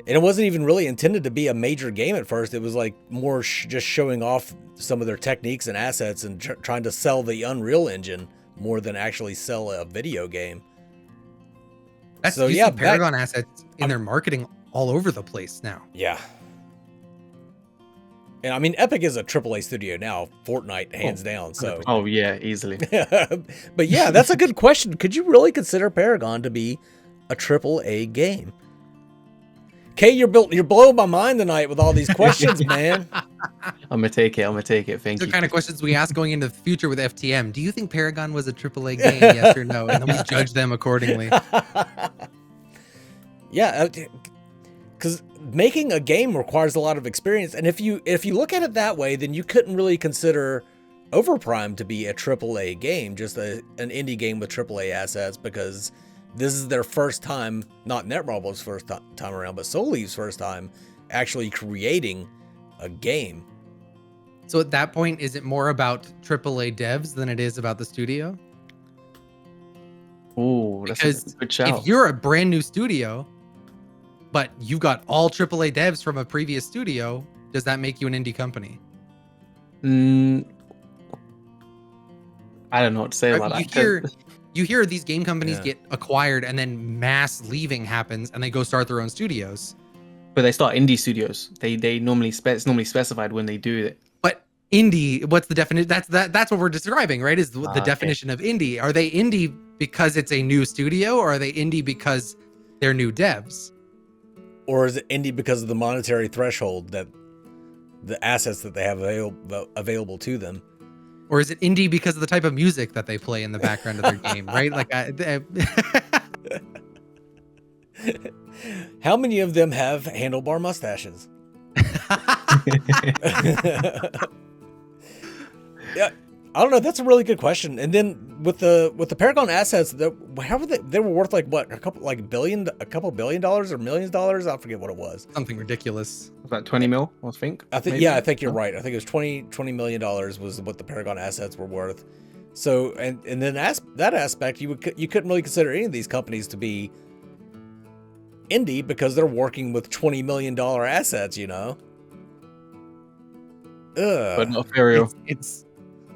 Speaker 1: it wasn't even really intended to be a major game at first. It was like more just showing off some of their techniques and assets and trying to sell the Unreal Engine more than actually sell a video game.
Speaker 2: That's so yeah, Paragon assets in their marketing all over the place now.
Speaker 1: Yeah. And I mean, Epic is a AAA studio now, Fortnite, hands down. So.
Speaker 3: Oh yeah, easily.
Speaker 1: But yeah, that's a good question. Could you really consider Paragon to be a AAA game? Kay, you're blowing my mind tonight with all these questions, man.
Speaker 3: I'm gonna take it. Thank you.
Speaker 2: The kind of questions we ask going into the future with FTM. Do you think Paragon was a AAA game? Yes or no? And then we judge them accordingly.
Speaker 1: Yeah, because making a game requires a lot of experience, and if you look at it that way, then you couldn't really consider Overprime to be a AAA game, just an indie game with AAA assets, because this is their first time, not Netmarble's first time around, but Soul Leave's first time actually creating a game.
Speaker 2: So at that point, is it more about AAA devs than it is about the studio?
Speaker 3: Ooh, that's a good shout.
Speaker 2: If you're a brand new studio, but you've got all AAA devs from a previous studio, does that make you an indie company?
Speaker 3: I don't know what to say about that.
Speaker 2: You hear these game companies get acquired and then mass leaving happens and they go start their own studios.
Speaker 3: But they start indie studios. They normally it's normally specified when they do it.
Speaker 2: But indie, what's the definition? That's what we're describing, right? Is the definition of indie. Are they indie because it's a new studio, or are they indie because they're new devs?
Speaker 1: Or is it indie because of the monetary threshold, that the assets that they have available to them?
Speaker 2: Or is it indie because of the type of music that they play in the background of their game, right? Like,
Speaker 1: How many of them have handlebar mustaches? Yeah, I don't know. That's a really good question. And then with the Paragon assets, how were they were worth like what, a couple $1 billion or millions of dollars? I forget what it was.
Speaker 2: Something ridiculous.
Speaker 3: About 20 mil, I think.
Speaker 1: I think
Speaker 3: maybe?
Speaker 1: yeah, I think you're right. I think it was $20 million was what the Paragon assets were worth. So and then that aspect, you couldn't really consider any of these companies to be indie because they're working with $20 million assets, you know.
Speaker 3: But not Ethereal.
Speaker 2: It's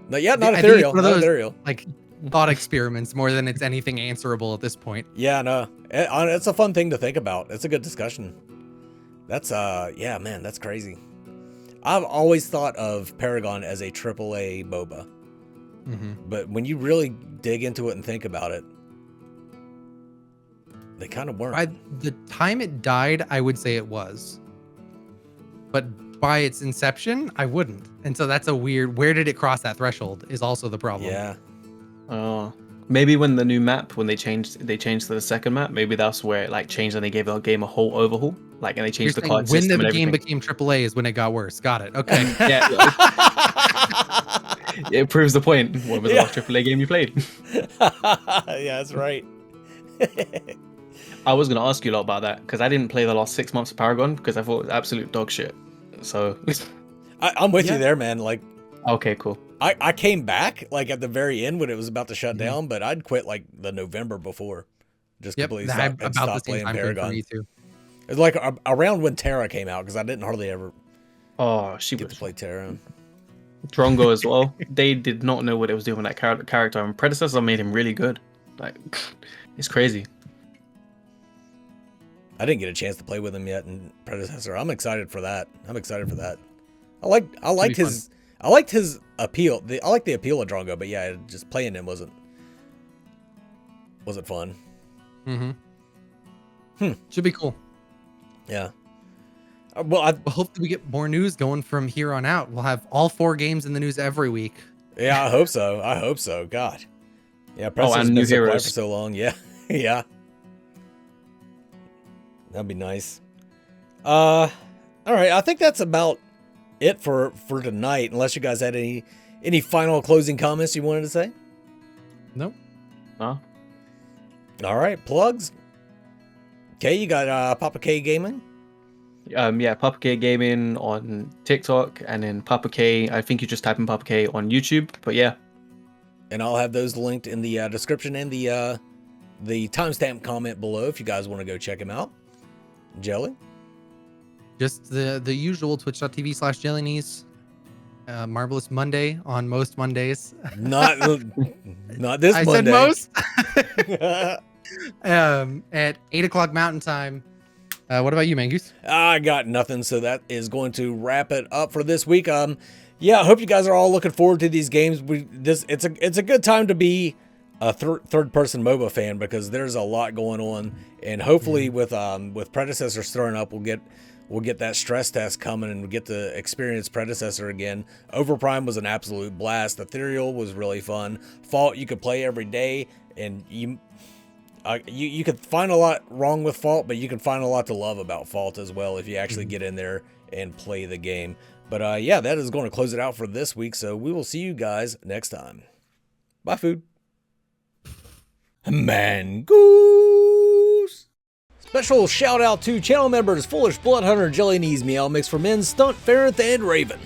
Speaker 1: not Ethereal.
Speaker 2: One of
Speaker 1: Not
Speaker 2: those,
Speaker 1: Ethereal.
Speaker 2: like thought experiments more than it's anything answerable at this point.
Speaker 1: Yeah, no, it's a fun thing to think about. It's a good discussion. That's yeah, man, that's crazy. I've always thought of Paragon as a AAA MOBA, but when you really dig into it and think about it, they kind of weren't.
Speaker 2: By the time it died, I would say it was, but by its inception, I wouldn't. And so that's a weird. Where did it cross that threshold? Is also the problem.
Speaker 1: Yeah.
Speaker 3: Maybe when the new map, when they changed to the second map, maybe that's where it like changed and they gave the game a whole overhaul. Like, and they changed the card
Speaker 2: when
Speaker 3: system.
Speaker 2: the
Speaker 3: and
Speaker 2: game
Speaker 3: everything.
Speaker 2: became AAA is when it got worse. Got it. Okay.
Speaker 3: Yeah. It proves the point. What was the last AAA game you played?
Speaker 1: Yeah, that's right.
Speaker 3: I was gonna ask you a lot about that because I didn't play the last 6 months of Paragon because I thought it was absolute dog shit. So
Speaker 1: I'm with you there, man. Like,
Speaker 3: okay, cool.
Speaker 1: I came back like at the very end when it was about to shut down, but I'd quit like the November before. Just completely stopped playing Paragon.
Speaker 2: For me too.
Speaker 1: It was like around when Terra came out because I didn't hardly ever
Speaker 3: She
Speaker 1: get
Speaker 3: was
Speaker 1: to play Terra.
Speaker 3: Drongo as well. They did not know what it was doing with that character, and Predecessor made him really good. Like, it's crazy.
Speaker 1: I didn't get a chance to play with him yet in Predecessor. I'm excited for that. I liked his appeal. I like the appeal of Drongo, but yeah, just playing him wasn't fun.
Speaker 2: Should be cool.
Speaker 1: Yeah. Well,
Speaker 2: Hopefully we get more news going from here on out. We'll have all 4 games in the news every week.
Speaker 1: yeah, I hope so. God. Yeah,
Speaker 3: and new
Speaker 1: been so quiet
Speaker 3: heroes
Speaker 1: for so long. Yeah. Yeah. That'd be nice. All right. I think that's about it for tonight. Unless you guys had any final closing comments you wanted to say.
Speaker 2: Nope.
Speaker 3: No.
Speaker 1: All right. Plugs. Okay, you got PappaKay Gaming.
Speaker 3: Yeah, PappaKay Gaming on TikTok, and then PappaKay. I think you just type in PappaKay on YouTube. But yeah.
Speaker 1: And I'll have those linked in the description and the timestamp comment below if you guys want to go check him out. Jelly?
Speaker 2: Just the usual twitch.tv/jellyknees. Marvelous Monday on most Mondays.
Speaker 1: Not this
Speaker 2: I
Speaker 1: Monday.
Speaker 2: said most. At 8 o'clock Mountain Time. What about you, Mangoose?
Speaker 1: I got nothing, so that is going to wrap it up for this week. Yeah, I hope you guys are all looking forward to these games. It's a good time to be a third-person MOBA fan because there's a lot going on, and hopefully with Predecessor starting up, we'll get that stress test coming and we'll get to experience Predecessor again. Overprime was an absolute blast. Ethereal was really fun. Fault you could play every day, and you could find a lot wrong with Fault, but you can find a lot to love about Fault as well if you actually get in there and play the game. But yeah, that is going to close it out for this week. So we will see you guys next time. Bye, food. Mangoose. Special shout out to channel members Foolish Bloodhunter, Jelly Knees, Meow Mix for Men, Stunt, Ferrith, and Raven.